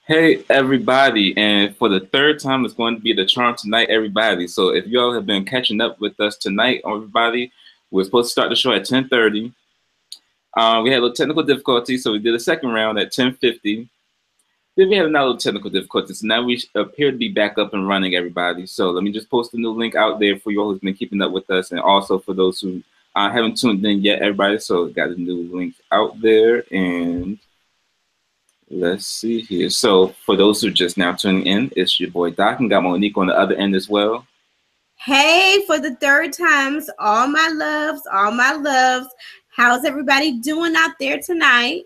Hey everybody, and for the third time, it's going to be the charm tonight, everybody. So if y'all have been catching up with us tonight, everybody, we're supposed to start the show at 10:30. We had a little technical difficulty, so we did a second round at 10:50. Then we had another little technical difficulty, so now we appear to be back up and running, everybody. So let me just post a new link out there for you all who's been keeping up with us, and also for those who haven't tuned in yet, everybody. So got a new link out there, and let's see here. So for those who are just now tuning in, it's your boy Doc, and got Monique on the other end as well. Hey, for the third times, all my loves, all my loves. How's everybody doing out there tonight?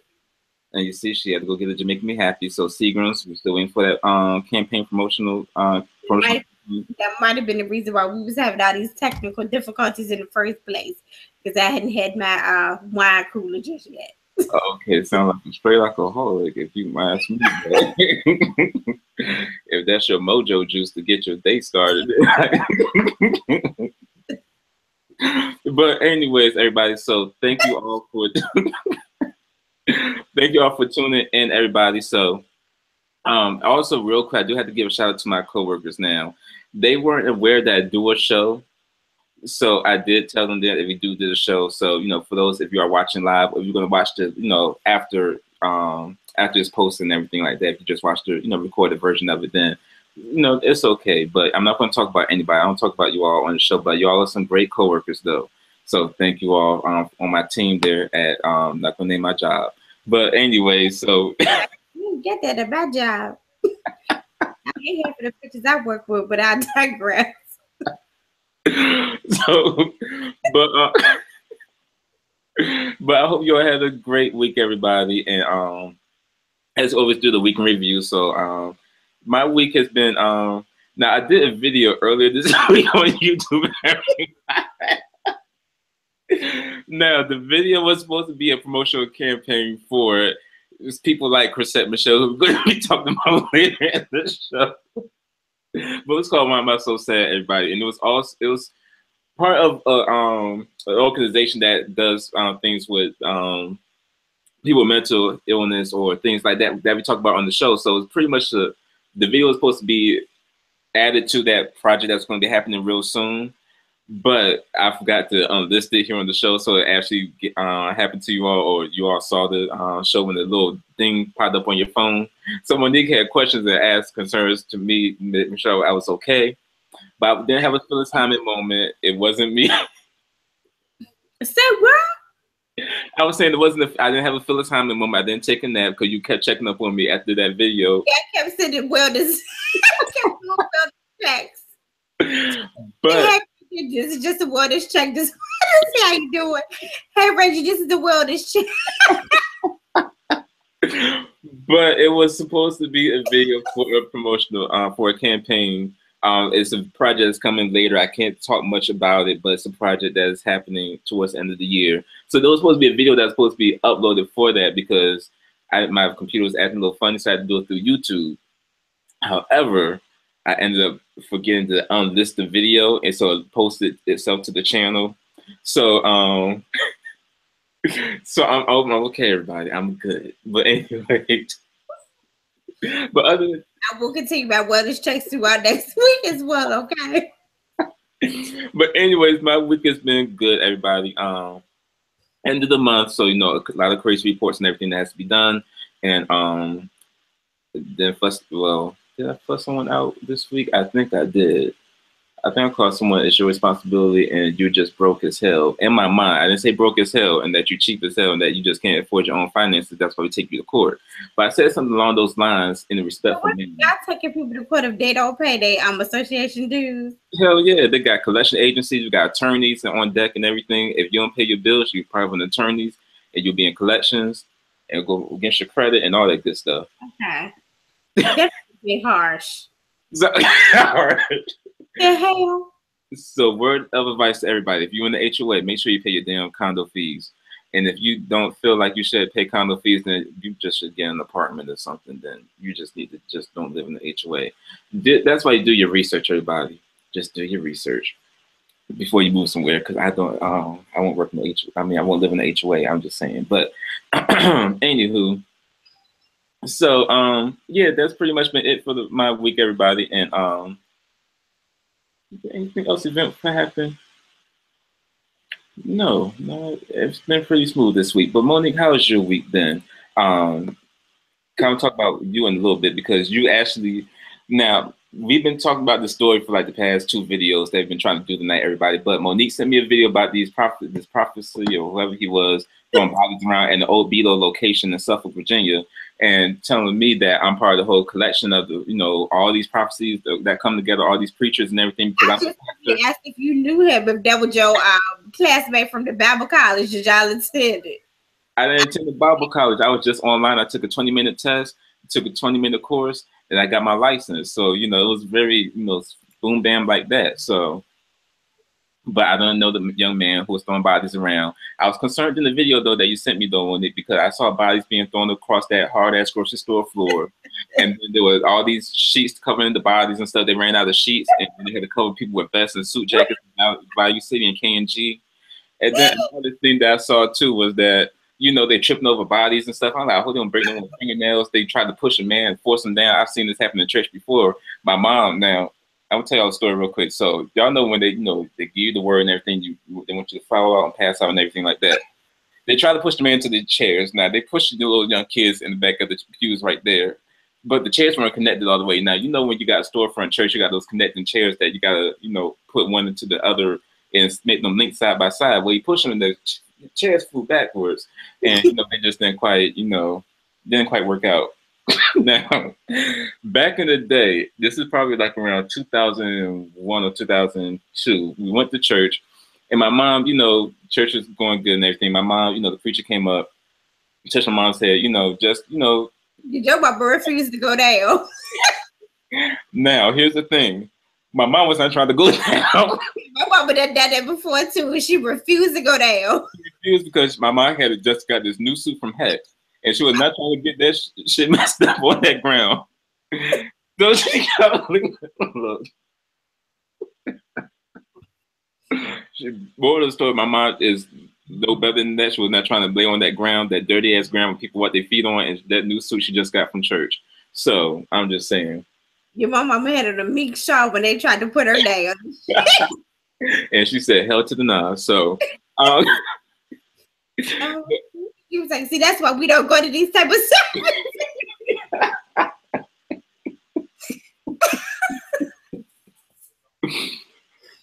And you see, she had to go get a Jamaican Me Happy. So Seagrams, we're still waiting for that campaign promotional. That might have been the reason why we was having all these technical difficulties in the first place, because I hadn't had my wine cooler just yet. Okay, it sounds like a straight alcoholic, if you ask me. If that's your mojo juice to get your day started. But anyways, everybody, so thank you all for tuning in, everybody. So also real quick, I do have to give a shout out to my coworkers now. They weren't aware that I do a show. So I did tell them that if we do the show. So, for those, if you are watching live, or if you're going to watch the, after it's posted and everything like that, if you just watch the, recorded version of it, then, it's okay. But I'm not going to talk about anybody. I don't talk about you all on the show, but you all are some great coworkers though. So thank you all on my team there at, not going to name my job. But anyway, so. You get that at my job. I ain't here for the pictures I work with, but I digress. So, but I hope you all had a great week, everybody. And as always, do the week in review. So my week has been now I did a video earlier this week on YouTube. Now the video was supposed to be a promotional campaign for people like Chrisette Michelle, who we're going to be talking about later in the show. But it's called Why Am I So Sad, everybody? And it was part of an organization that does things with people with mental illness or things like that we talk about on the show. So it's pretty much the video is supposed to be added to that project that's going to be happening real soon. But I forgot to list it here on the show, so it actually happened to you all, or you all saw the show when the little thing popped up on your phone. So Monique had questions and asked concerns to me, Michelle. I was okay, but I didn't have a Phyllis Hyman moment. It wasn't me. Say what? I was saying I didn't have a Phyllis Hyman moment. I didn't take a nap because you kept checking up on me after that video. Yeah, I kept sending wellness. I kept doing wellness checks. But this is just a wellness check. Just see how you doing. Hey, Reggie, this is the wellness check. But it was supposed to be a video for a promotional, for a campaign. It's a project that's coming later. I can't talk much about it, but it's a project that is happening towards the end of the year. So there was supposed to be a video that's supposed to be uploaded for that because my computer was acting a little funny, so I had to do it through YouTube. However, I ended up forgetting to unlist the video, and so it posted itself to the channel. So I'm okay, everybody. I'm good. But anyway, but other than, I will continue my wellness checks throughout next week as well. Okay. But anyways, my week has been good, everybody. End of the month, so a lot of crazy reports and everything that has to be done, and then did I fuss someone out this week? I think I did. I think I called someone, it's your responsibility and you just broke as hell. In my mind, I didn't say broke as hell and that you cheap as hell and that you just can't afford your own finances. That's why we take you to court. But I said something along those lines in a respectful manner. Y'all taking people to court if they don't pay their association dues? Hell yeah. They got collection agencies. We got attorneys on deck and everything. If you don't pay your bills, you probably have attorneys and you'll be in collections and go against your credit and all that good stuff. Okay. That's be harsh. So, The hell? So word of advice to everybody, if you're in the HOA, make sure you pay your damn condo fees. And if you don't feel like you should pay condo fees, then you just should get an apartment or something. Then you just need to just don't live in the HOA. That's why you do your research, everybody. Just do your research before you move somewhere. Because I won't work in the HOA. I mean, I won't live in the HOA. I'm just saying. But anywho, So yeah, that's pretty much been it for my week, everybody. And anything else event happen? No, it's been pretty smooth this week. But Monique, how was your week then? Um, kind of talk about you in a little bit because you actually now we've been talking about the story for like the past two videos they've been trying to do tonight, everybody. But Monique sent me a video about this prophecy or whoever he was throwing bodies around in the old Beto location in Suffolk, Virginia, and telling me that I'm part of the whole collection of the all these prophecies that come together, all these preachers and everything. Because I just asked if you knew him, if that was your classmate from the Bible college that y'all attended. I didn't attend the Bible college. I was just online. I took a 20-minute test, took a 20-minute course, and I got my license. So, it was very, boom, bam, like that. So, but I don't know the young man who was throwing bodies around. I was concerned in the video, though, that you sent me, though, on it, because I saw bodies being thrown across that hard-ass grocery store floor. And there was all these sheets covering the bodies and stuff. They ran out of sheets, and they had to cover people with vests and suit jackets out Bayou City and K&G. And then another thing that I saw, too, was that they tripping over bodies and stuff. I'm like, hold on, break them with fingernails. They tried to push a man, force him down. I've seen this happen in church before. My mom, now, I'm gonna tell y'all a story real quick. So y'all know when they give you the word and everything, they want you to follow out and pass out and everything like that. They try to push the man to the chairs. Now they push the little young kids in the back of the pews right there, but the chairs weren't connected all the way. Now when you got a storefront church, you got those connecting chairs that you gotta put one into the other and make them link side by side. Well, you push them, and the chairs flew backwards, and they just didn't quite work out. Now, back in the day, this is probably like around 2001 or 2002. We went to church, and my mom, church was going good and everything. My mom, the preacher came up. Church, my mom said, Did your mama refuse to go down? Now, here's the thing. My mom was not trying to go down. My mama done that before too, and she refused to go down. She refused because my mom had just got this new suit from Heck, and she was not trying to get that shit messed up on that ground. So she got look. Moral of the story: my mom is no better than that. She was not trying to lay on that ground, that dirty ass ground with people what they feet on, and that new suit she just got from church. So I'm just saying. Your mama had a meek shaw when they tried to put her down. And she said, hell to the nah. So he was like, see, that's why we don't go to these type of services.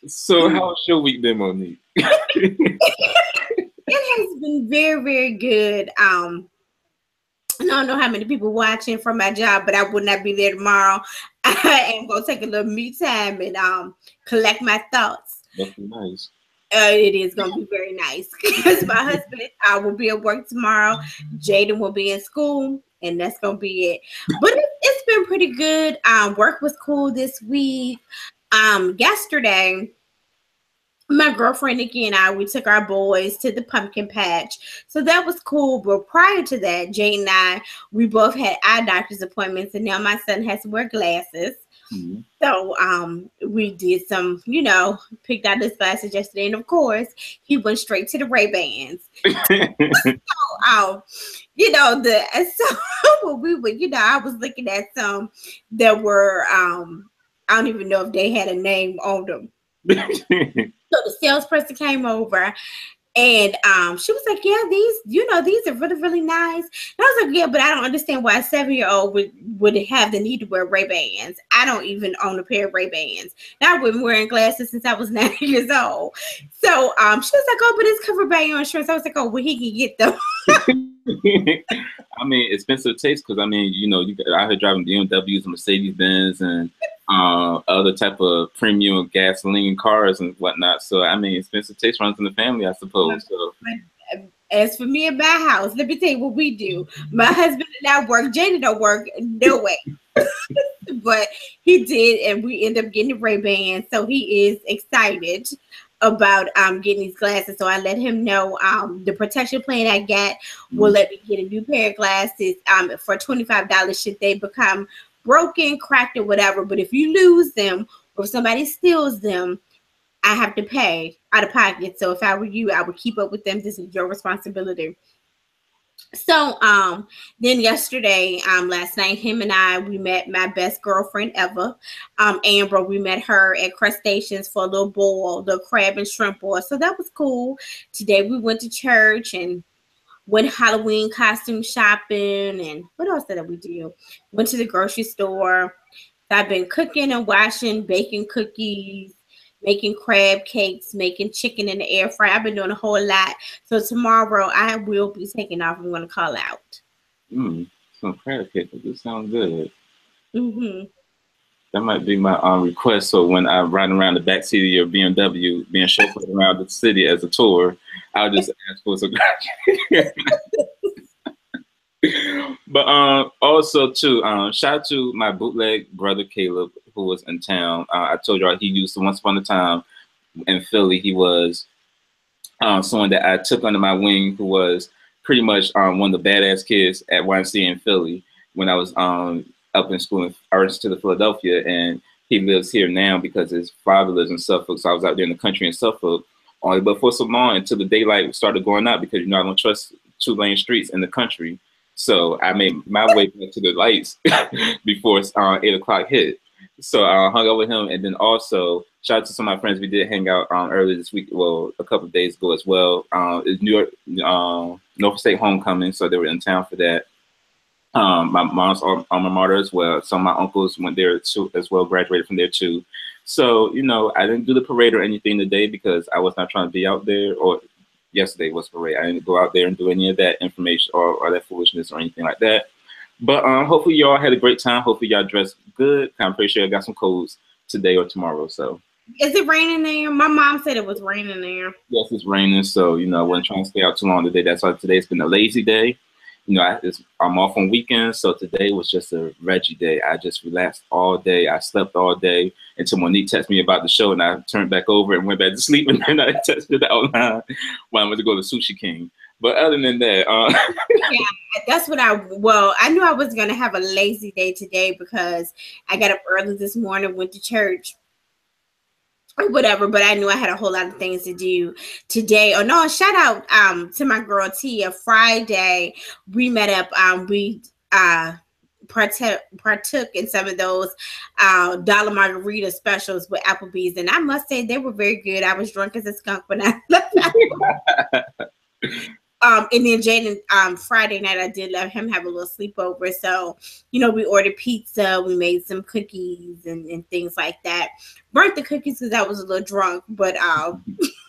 So how's your week been, Monique? It has been very, very good. I don't know how many people watching from my job, but I would not be there tomorrow. I am going to take a little me time and collect my thoughts. That's nice. It is going to be very nice because my husband will be at work tomorrow. Jaden will be in school, and that's going to be it. But it's been pretty good. Work was cool this week. Yesterday, my girlfriend Nicki and we took our boys to the pumpkin patch. So that was cool. But prior to that, Jane and we both had eye doctor's appointments, and now my son has to wear glasses. Mm-hmm. So we did some, picked out his glasses yesterday. And of course, he went straight to the Ray-Bans. So when we were, I was looking at some that were, I don't even know if they had a name on them. So the salesperson came over and she was like, yeah, these are really, really nice. And I was like, yeah, but I don't understand why a 7-year-old would have the need to wear Ray-Bans. I don't even own a pair of Ray-Bans. Now I've been wearing glasses since I was 9 years old. So she was like, oh, but it's covered by your insurance. I was like, oh, well, he can get them. I mean, expensive taste because, I heard driving BMWs and Mercedes-Benz and other type of premium gasoline cars and whatnot. So, expensive taste runs in the family, I suppose. So. As for me and my house, let me tell you what we do. My husband and I work. Jaden don't work. No way. But he did, and we end up getting the Ray-Ban. So he is excited about getting these glasses. So I let him know the protection plan I got will let me get a new pair of glasses for $25 should they become broken, cracked, or whatever. But if you lose them or if somebody steals them, I have to pay out of pocket. So if I were you, I would keep up with them. This is your responsibility. So then yesterday, last night, him and I, we met my best girlfriend ever, Amber. We met her at Crustaceans for a little boil, the crab and shrimp boil. So that was cool. Today we went to church and went Halloween costume shopping, and what else did we do? Went to the grocery store. So I've been cooking and washing, baking cookies, making crab cakes, making chicken in the air fryer. I've been doing a whole lot. So tomorrow I will be taking off. I'm going to call out. Some crab cakes. This sounds good. Mm-hmm. That might be my request. So when I'm riding around the backseat of your BMW, being chauffeured around the city as a tour, I'll just ask for some crab But also too, shout out to my bootleg brother Caleb, who was in town. I told y'all he used to once upon a time in Philly. He was someone that I took under my wing, who was pretty much one of the badass kids at YMCA in Philly when I was up in school in Arlington, Philadelphia, and he lives here now because his father lives in Suffolk. So I was out there in the country in Suffolk. But for so long until the daylight started going out, because I don't trust 2-lane streets in the country. So I made my way back to the lights before 8 o'clock hit. So I hung out with him, and then also shout out to some of my friends. We did hang out earlier this week, well, a couple of days ago as well. It's New York, Norfolk State homecoming, so they were in town for that. My mom's alma mater as well. Some of my uncles went there too, as well, graduated from there too. So, I didn't do the parade or anything today because I was not trying to be out there, or yesterday was parade. I didn't go out there and do any of that information or that foolishness or anything like that. But hopefully y'all had a great time. Hopefully y'all dressed good. I'm pretty sure I got some codes today or tomorrow. So is it raining there? My mom said it was raining there. Yes, it's raining. So, I wasn't trying to stay out too long today. That's why today's been a lazy day. I'm off on weekends, so today was just a Reggie day. I just relaxed all day. I slept all day until Monique texted me about the show, and I turned back over and went back to sleep, and then I texted the outline when I went to go to Sushi King. But other than that, yeah, that's what I knew I was going to have a lazy day today because I got up early this morning, went to church, or whatever, but I knew I had a whole lot of things to do today. Oh no, shout out to my girl Tia. Friday we met up, we partook in some of those dollar margarita specials with Applebee's, and I must say they were very good. I was drunk as a skunk when I left. And then Jaden, Friday night, I did let him have a little sleepover. So, we ordered pizza, we made some cookies and things like that. Burnt the cookies because I was a little drunk, but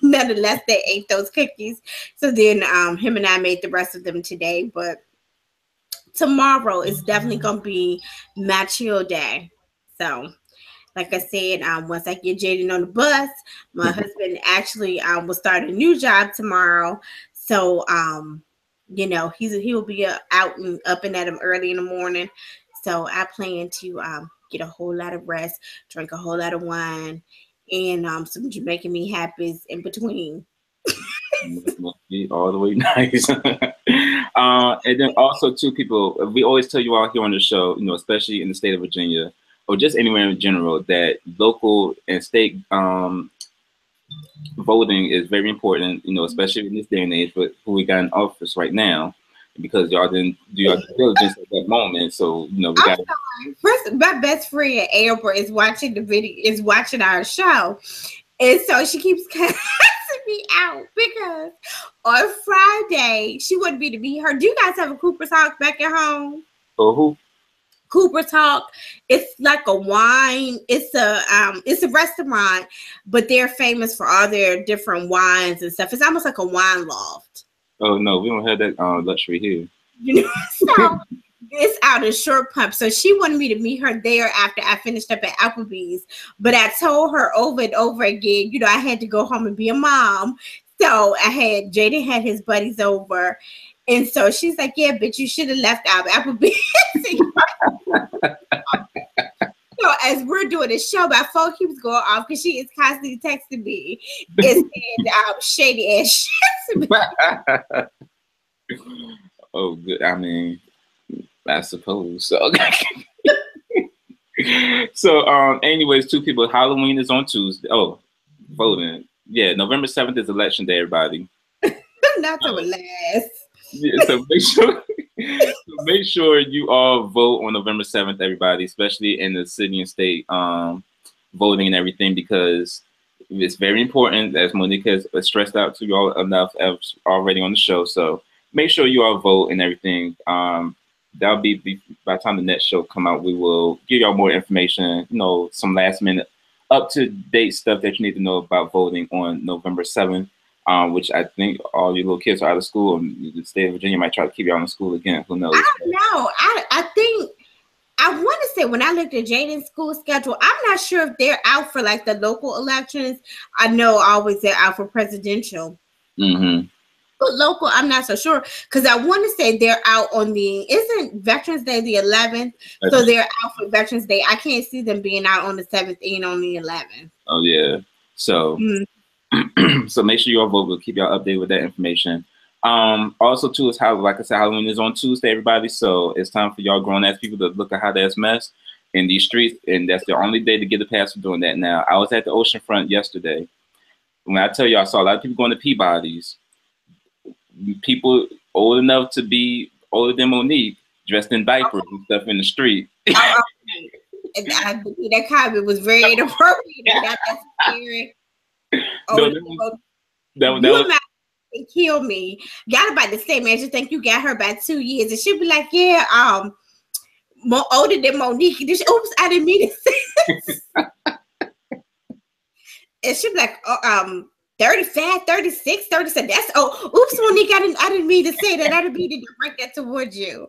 nonetheless, they ate those cookies. So then him and I made the rest of them today. But tomorrow is definitely going to be my chill day. So, like I said, once I get Jaden on the bus, my husband actually will start a new job tomorrow. So, he'll be out and up and at him early in the morning. So I plan to get a whole lot of rest, drink a whole lot of wine, and some Jamaican me happies in between. Must be all the way nice. And then also, too, people, we always tell you all here on the show, especially in the state of Virginia, or just anywhere in general, that local and state voting is very important, especially in this day and age with who we got in office right now, because y'all didn't do your due diligence at that moment. So, we got. First, my best friend Amber is watching our show, and so she keeps cussing me out because on Friday she wanted me to meet her. Do you guys have a Cooper's Hawk back at home? Oh, who? Cooper's Hawk. It's like a wine. It's a restaurant, but they're famous for all their different wines and stuff. It's almost like a wine loft. Oh no, we don't have that luxury here. So it's out in Short Pump. So she wanted me to meet her there after I finished up at Applebee's, but I told her over and over again, I had to go home and be a mom. So Jaden had his buddies over. And so she's like, yeah, bitch, you should have left out Applebee's. So as we're doing the show, my phone keeps going off because she is constantly texting me and saying shady ass shit to me. Oh, good. I mean, I suppose so. So, anyways, two people. Halloween is on Tuesday. Oh, voting. Yeah, November 7th is election day, everybody. Not to last. Yeah, so make sure you all vote on November 7th, everybody, especially in the city and state voting and everything, because it's very important, as Monica has stressed out to you all enough already on the show. So make sure you all vote and everything. That'll be by the time the next show come out, we will give y'all more information, some last minute up to date stuff that you need to know about voting on November 7th. Which I think all your little kids are out of school, and the state of Virginia might try to keep y'all in school again. Who knows? I don't know. I think I want to say when I looked at Jaden's school schedule, I'm not sure if they're out for like the local elections. I know always they're out for presidential. Mm-hmm. But local, I'm not so sure, because I want to say they're out on isn't Veterans Day the 11th? So they're out for Veterans Day. I can't see them being out on the 7th and on the 11th. Oh yeah. So. Mm-hmm. So make sure you all vote. We'll keep y'all updated with that information. Also, too, is how, like I said, Halloween is on Tuesday, everybody. So it's time for y'all grown ass people to look at how that's mess in these streets, and that's the only day to get a pass for doing that. Now, I was at the oceanfront yesterday. When I tell you, I saw a lot of people going to Peabody's. People old enough to be older than Monique, dressed in diapers and stuff in the street. And I think that comment was very inappropriate. That's scary. That was kill me. Got about the same age. I think you got her by 2 years, and she'll be like, "Yeah, more older than Monique." Oops, I didn't mean to say this. And she'll be like, 35, 36, 37. That's oops, Monique. I didn't mean to say that. I didn't mean to bring that towards you.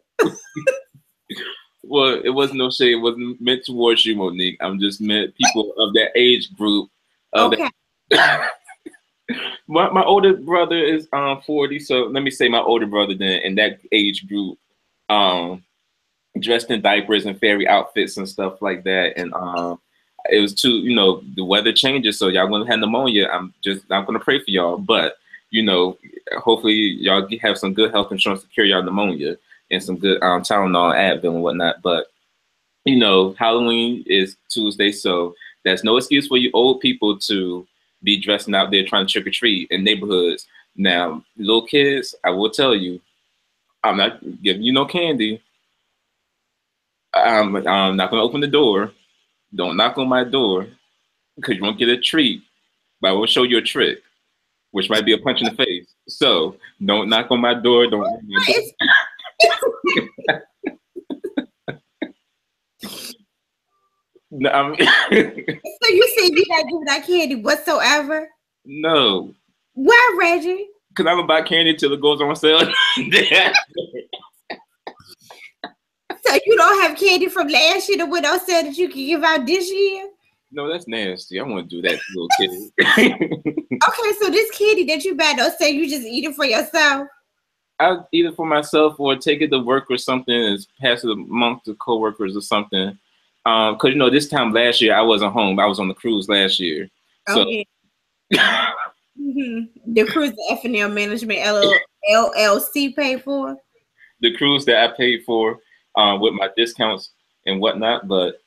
Well, it wasn't no shade. It wasn't meant towards you, Monique. I'm just meant people of that age group. Okay. My older brother is 40, so let me say my older brother then in that age group, dressed in diapers and fairy outfits and stuff like that, and it was too, the weather changes, so y'all gonna have pneumonia. I'm gonna pray for y'all, but hopefully y'all have some good health insurance to cure y'all pneumonia and some good Tylenol, Advil, and whatnot. But Halloween is Tuesday, so that's no excuse for you old people to be dressing out there trying to trick or treat in neighborhoods. Now, little kids, I will tell you, I'm not giving you no candy. I'm not gonna open the door. Don't knock on my door, because you won't get a treat. But I will show you a trick, which might be a punch in the face. So don't knock on my door. Don't. No, so you said you not giving out candy whatsoever? No. Why, Reggie? Because I don't buy candy till it goes on sale. So you don't have candy from last year that went on sale that you can give out this year? No, that's nasty. I want to do that to little kids. Okay, so this candy that you buy don't say you just eat it for yourself? I'll eat it for myself or take it to work or something and pass it amongst the coworkers or something. Because this time last year I wasn't home. I was on the cruise last year. So okay. The cruise the FNL Management LLC paid for? The cruise that I paid for with my discounts and whatnot. But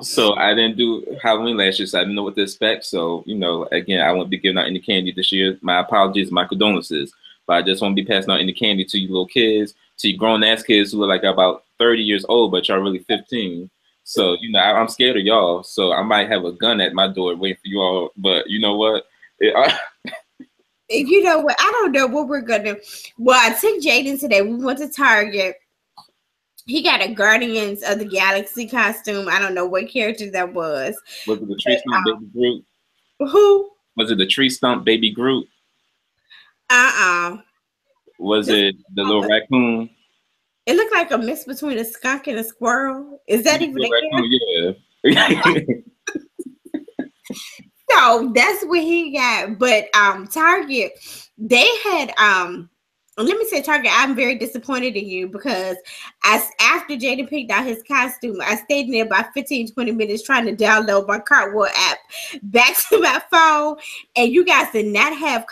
so I didn't do Halloween last year, so I didn't know what to expect. So, again, I won't be giving out any candy this year. My apologies, my condolences. But I just won't be passing out any candy to you little kids, to you grown-ass kids who look like about 30 years old, but y'all really 15. So, I'm scared of y'all. So I might have a gun at my door waiting for you all. But you know what? You know what? I don't know what we're going to do. Well, I took Jaden today. We went to Target. He got a Guardians of the Galaxy costume. I don't know what character that was. Was it the Tree Stump Baby Groot? Who? Was it the Tree Stump Baby Groot? Was it the little raccoon? It looked like a mix between a skunk and a squirrel. Is that even a character? Yeah. So that's what he got. But Target, they had let me say, Target, I'm very disappointed in you, because after Jaden picked out his costume, I stayed in there about 15, 20 minutes trying to download my Cartwheel app back to my phone. And you guys did not have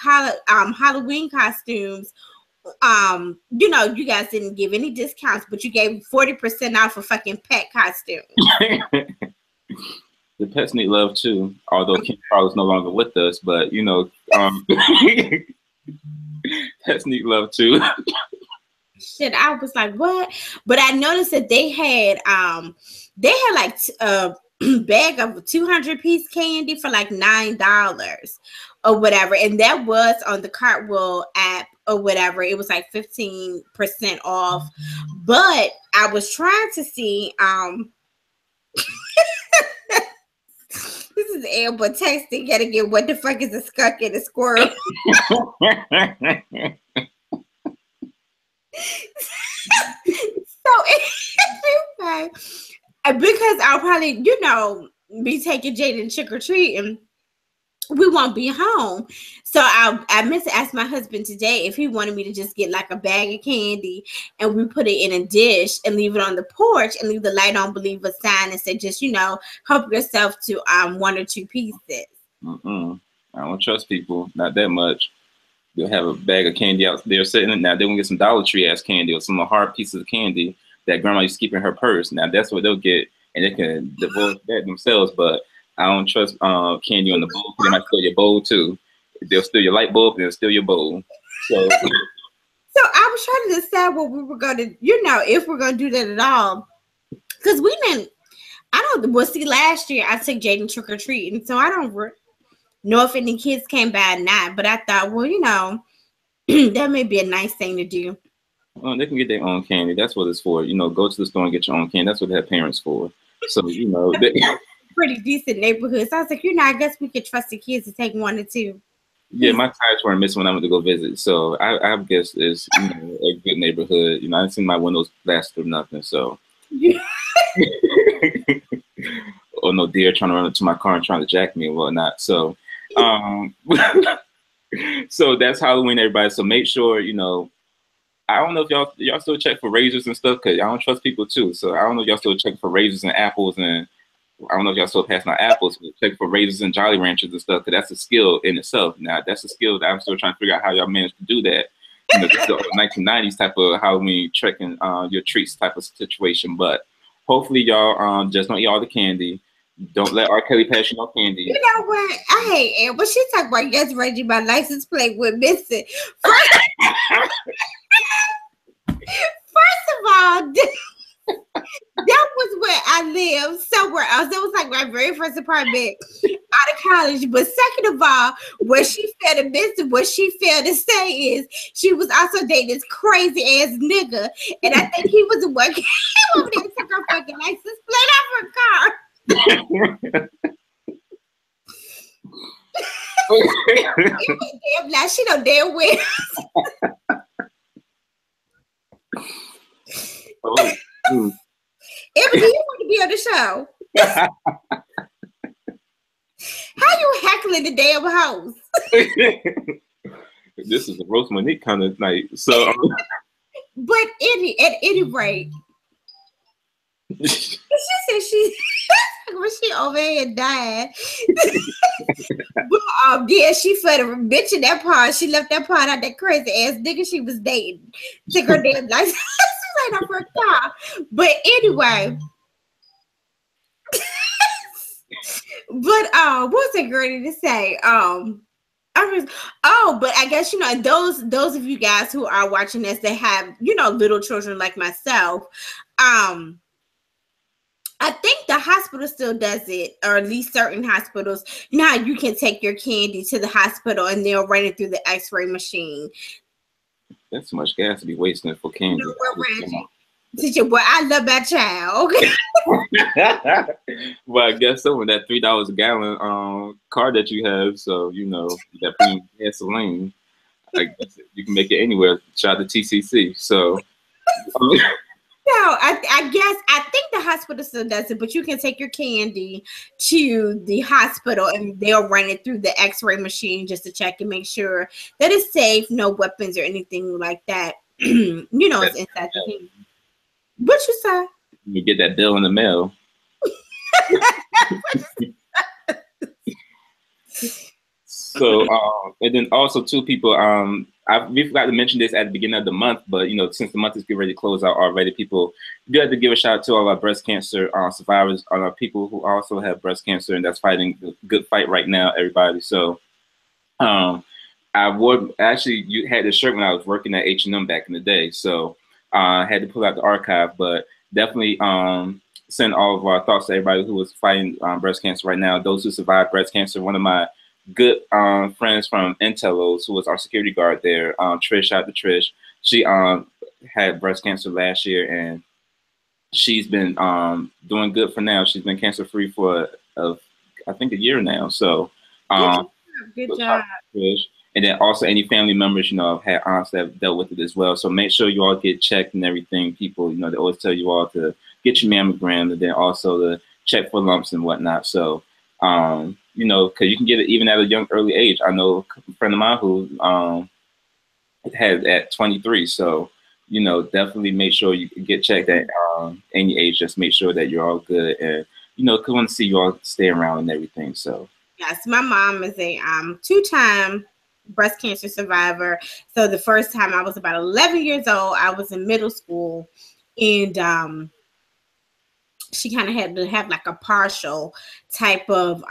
Halloween costumes. You guys didn't give any discounts, but you gave 40% off a fucking pet costume. The pets need love too, although King Carl is no longer with us, but pets need love too. shit. I was like, what? But I noticed that they had like a bag of 200-piece candy for like $9 or whatever, and that was on the Cartwheel app or whatever. It was like 15% off. But I was trying to see this is Amber texting, gotta get what the fuck is a skunk and a squirrel. So anyway, because I'll probably, be taking Jaden trick or treating, we won't be home. So I meant to ask my husband today if he wanted me to just get like a bag of candy and we put it in a dish and leave it on the porch and leave the light on, believe a sign and say, just, help yourself to 1 or 2 pieces. I don't trust people, not that much. They'll have a bag of candy out there sitting. Now they're gonna get some Dollar Tree ass candy or some hard pieces of candy that grandma used to keep in her purse. Now that's what they'll get, and they can divulge that themselves. But I don't trust candy on the bowl. They might steal your bowl too. They'll steal your light bulb and they'll steal your bowl. So I was trying to decide what we were gonna, if we're gonna do that at all, because we didn't. See, last year I took Jaden trick or treating, so I don't know if any kids came by or not. But I thought, well, that may be a nice thing to do. Well, they can get their own candy. That's what it's for. Go to the store and get your own candy. That's what they have parents for. So pretty decent neighborhood. So I was like, I guess we could trust the kids to take 1 or 2. Yeah, my tires weren't missing when I went to go visit. So I guess it's a good neighborhood. I didn't see my windows blasted or nothing. So or no deer trying to run up to my car and trying to jack me and whatnot. So so that's Halloween, everybody. So make sure, I don't know if y'all still check for razors and stuff, because I don't trust people too. So I don't know if y'all still check for razors and apples, and I don't know if y'all still passing out apples, but check for razors and Jolly Ranchers and stuff, because that's a skill in itself. Now that's a skill that I'm still trying to figure out how y'all managed to do that. This is the 1990s type of Halloween trekking your treats type of situation. But hopefully y'all just don't eat all the candy. Don't let R. Kelly pass you no candy. You know what? I hate Amber. She talk about yes, Reggie, my license plate with missing. First of all, that was where I lived, somewhere else. That was like my very first apartment out of college. But second of all, what she failed to miss, what she failed to say is she was also dating this crazy ass nigga, and I think he was the one who came over there and took her fucking license plate off her car. Damn, now she don't damn well. Emmy, do you want to be on the show? How you heckling the damn house? This is a roast Monique kind of night. So, but at any rate, she said when she over here died. But yeah, she fed a bitch in that part. She left that part out, that crazy ass nigga she was dating. Took her damn life. Right off her car. But anyway. But what was I going to say? But I guess those of you guys who are watching this that have little children like myself, I think the hospital still does it, or at least certain hospitals. How you can take your candy to the hospital and they'll run it through the X-ray machine. That's so much gas to be wasting for candy. Teacher, boy, I love that child. Okay. Well, I guess so. With that $3 a gallon car that you have, so that premium gasoline, I guess you can make it anywhere. Shout out to TCC. So. No, I think the hospital still does it, but you can take your candy to the hospital and they'll run it through the X-ray machine just to check and make sure that it's safe, no weapons or anything like that. It's inside the candy. What you say? You get that bill in the mail. So, and then also two people, we forgot to mention this at the beginning of the month, but since the month is getting ready to close out already, people do have to give a shout out to all our breast cancer survivors, all our people who also have breast cancer and that's fighting the good fight right now, everybody. So, I would actually, you had this shirt when I was working at H&M back in the day. So, Had to pull out the archive, but definitely send all of our thoughts to everybody who is fighting breast cancer right now. Those who survived breast cancer. One of my good friends from Intellos, who was our security guard there, Trish, shout out to Trish. She had breast cancer last year, and she's been doing good for now. She's been cancer free for I think a year now. So good job. Trish. And then also any family members, you know, have had aunts that have dealt with it as well. So make sure you all get checked and everything. People, you know, they always tell you all to get your mammogram and then also to check for lumps and whatnot. So, you know, because you can get it even at a young, early age. I know a friend of mine who had at 23. So, you know, definitely make sure you get checked at any age. Just make sure that you're all good. And, you know, because I want to see you all stay around and everything. So, yes, my mom is a 2-time breast cancer survivor. So the first time I was about 11 years old, I was in middle school, and she kind of had to have like a partial type of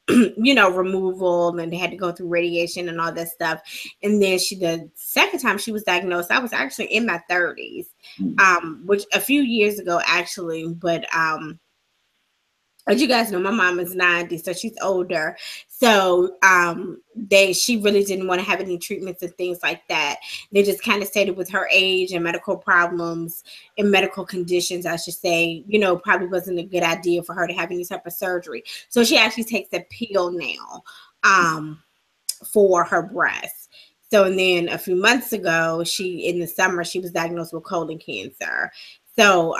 you know, removal, and they had to go through radiation and all that stuff. And then the second time she was diagnosed, I was actually in my 30s, which a few years ago actually, but as you guys know, my mom is 90, so she's older. So she really didn't want to have any treatments and things like that. They just kind of stated with her age and medical problems and medical conditions, I should say, you know, probably wasn't a good idea for her to have any type of surgery. So she actually takes a pill now for her breast. So, and then a few months ago, in the summer, she was diagnosed with colon cancer. So,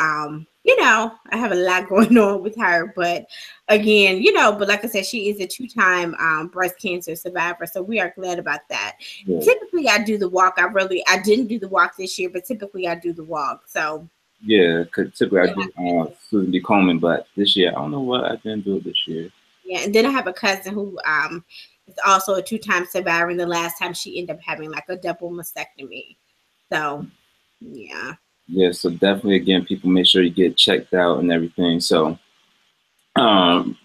you know, I have a lot going on with her, but again, you know, but like I said, she is a 2-time breast cancer survivor. So we are glad about that. Yeah. Typically I do the walk. I didn't do the walk this year, but typically I do the walk. So yeah, because typically I do Susan B. Komen, but this year, I don't know what I didn't do it this year. Yeah. And then I have a cousin who is also a 2-time survivor. And the last time she ended up having like a double mastectomy. So yeah. Yeah, so definitely, again, people make sure you get checked out and everything. So,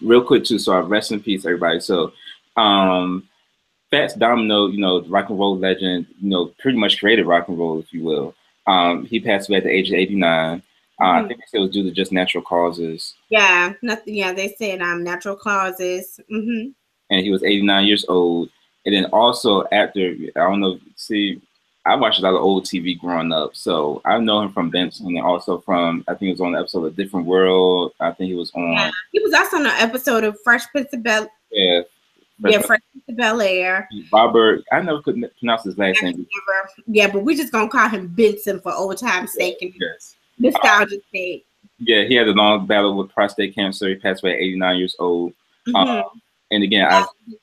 real quick too, so rest in peace, everybody. So, Fats Domino, you know, rock and roll legend, you know, pretty much created rock and roll, if you will. He passed away at the age of 89. I think they said it was due to just natural causes. Yeah, nothing. Yeah, they said natural causes. And he was 89 years old. And then also after, I don't know, I watched a lot of old TV growing up, so I know him from Benson and also from, I think he was on the episode of Different World. I think he was on. Yeah, he was also on an episode of Fresh Prince of Bel. Yeah. Fresh Prince of Bel-Air. Robert, I never could pronounce his last name. Yeah, but we're just gonna call him Benson for old time's sake and nostalgia's sake. Yeah, he had a long battle with prostate cancer. He passed away at 89 years old. And again,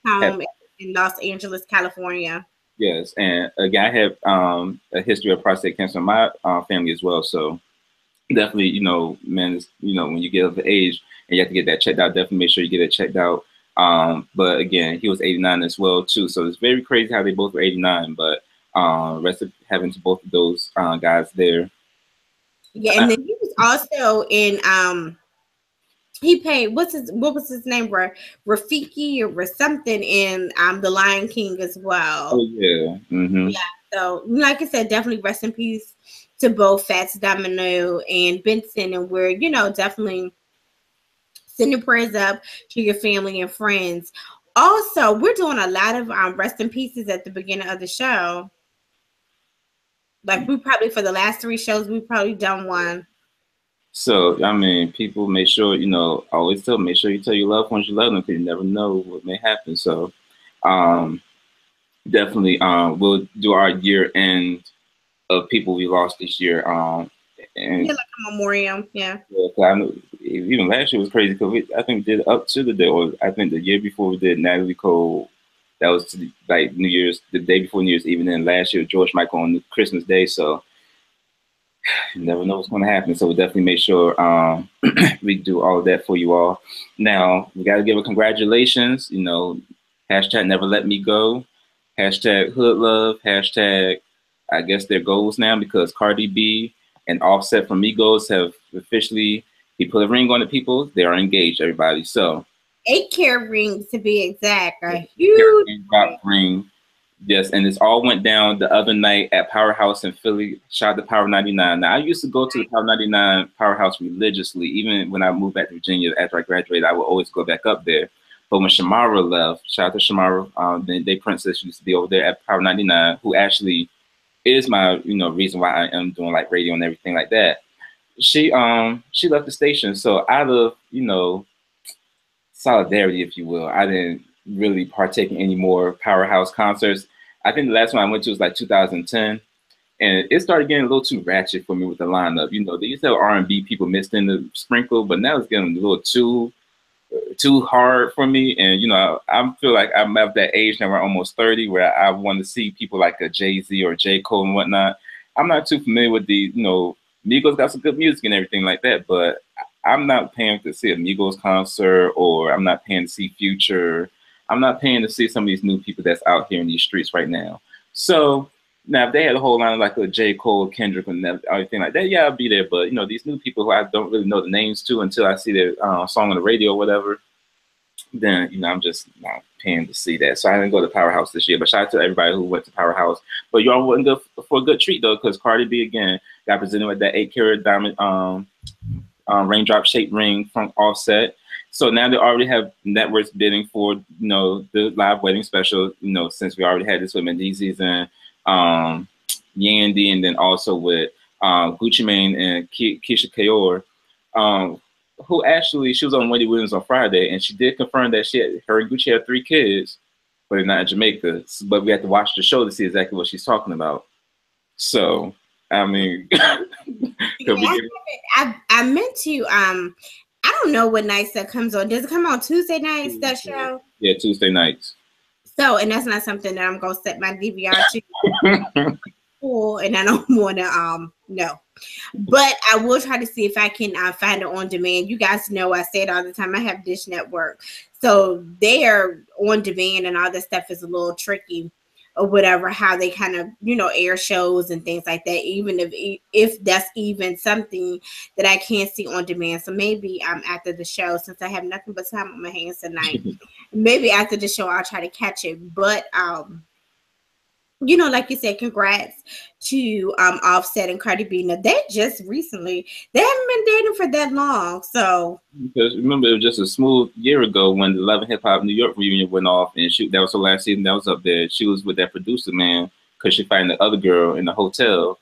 home in Los Angeles, California. Yes, and again, I have a history of prostate cancer in my family as well. So definitely, you know, man, you know, when you get of age and you have to get that checked out, definitely make sure you get it checked out. But again, he was 89 as well too. So it's very crazy how they both were 89. But rest of heaven to both of those guys there. Yeah, and then he was also in he played what was his name, Rafiki or something in The Lion King as well. Oh yeah. Yeah. So like I said, definitely rest in peace to both Fats Domino and Benson, and we're, you know, definitely sending prayers up to your family and friends. Also, we're doing a lot of rest in pieces at the beginning of the show. Like we probably, for the last 3 shows, we've probably done one. So, I mean, people make sure, you know, always make sure you tell your loved ones you love them, because you never know what may happen. So, definitely, we'll do our year end of people we lost this year. And yeah, like a memoriam, yeah. I know, even last year was crazy because I think we did up to the day, or I think the year before we did Natalie Cole. That was like New Year's, the day before New Year's, even then last year, George Michael on Christmas Day. So you never know what's going to happen. So we'll definitely make sure we do all of that for you all. Now, we got to give a congratulations, you know, hashtag never let me go, hashtag hood love, hashtag I guess they're goals now, because Cardi B and Offset from Migos have officially, he put a ring on the people. They are engaged, everybody. So 8-carat rings to be exact. A huge ring. Yes, and this all went down the other night at Powerhouse in Philly. Shout out to Power 99. Now, I used to go to the Power 99 Powerhouse religiously. Even when I moved back to Virginia after I graduated, I would always go back up there. But when Shamara left, shout out to Shamara, they princess used to be over there at Power 99, who actually is my, reason why I am doing like radio and everything like that. She left the station. So out of, solidarity, if you will, I didn't really partake in any more Powerhouse concerts. I think the last one I went to was like 2010, and it started getting a little too ratchet for me with the lineup. They used to have R&B people mixed in the sprinkle, but now it's getting a little too hard for me. And I feel like I'm at that age now where I'm almost 30, where I want to see people like a Jay-Z or J. Cole and whatnot. I'm not too familiar with the Migos got some good music and everything like that, but I'm not paying to see a Migos concert, or I'm not paying to see Future. I'm not paying to see some of these new people that's out here in these streets right now. So now, if they had a whole line like a J. Cole, Kendrick, and everything like that, yeah, I'll be there. But these new people who I don't really know the names to until I see their song on the radio or whatever, then I'm just not paying to see that. So I didn't go to Powerhouse this year. But shout out to everybody who went to Powerhouse. But y'all wouldn't go for a good treat though, because Cardi B again got presented with that 8-carat diamond raindrop shaped ring from Offset. So now they already have networks bidding for, the live wedding special, since we already had this with Mendeecees and Yandy, and then also with Gucci Mane and Keisha Kaur, who actually, she was on Wendy Williams on Friday, and she did confirm that her and Gucci had 3 kids, but they're not in Jamaica. But we have to watch the show to see exactly what she's talking about. So, I mean, I meant to, I don't know what nights that comes on. Does it come on Tuesday nights, that show? Yeah, Tuesday nights. So, and that's not something that I'm going to set my DVR to. Cool, and I don't want to, no. But I will try to see if I can find it on demand. You guys know I say it all the time. I have Dish Network. So they're on demand and all this stuff is a little tricky or whatever, how they kind of, air shows and things like that, even if that's even something that I can't see on demand. So maybe after the show, since I have nothing but time on my hands tonight, maybe after the show I'll try to catch it. But like you said, congrats to Offset and Cardi B. Now, they just recently, they haven't been dating for that long. So, because remember, it was just a smooth year ago when the Love and Hip Hop New York reunion went off, and that was her last season that was up there. She was with that producer, man, because she found the other girl in the hotel.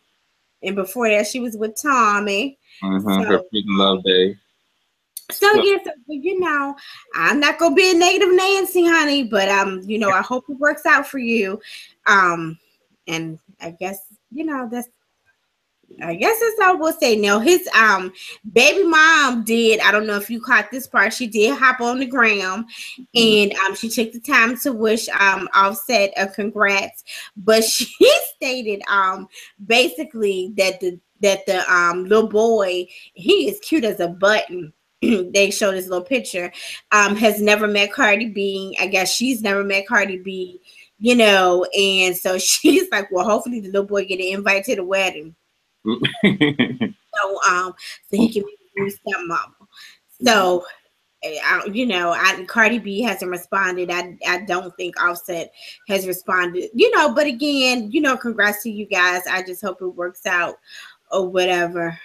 And before that, she was with Tommy. Her freaking love day. So yes, I'm not gonna be a negative Nancy, honey, but I hope it works out for you. And I guess that's all we'll say. Now his baby mom did, I don't know if you caught this part, she did hop on the gram and she took the time to wish Offset a congrats, but she stated basically that the little boy, he is cute as a button. They showed this little picture, has never met Cardi B. I guess she's never met Cardi B, and so she's like, well, hopefully the little boy get an invite to the wedding. So he can be a new stepmama. So, Cardi B hasn't responded. I don't think Offset has responded, but again, congrats to you guys. I just hope it works out or whatever.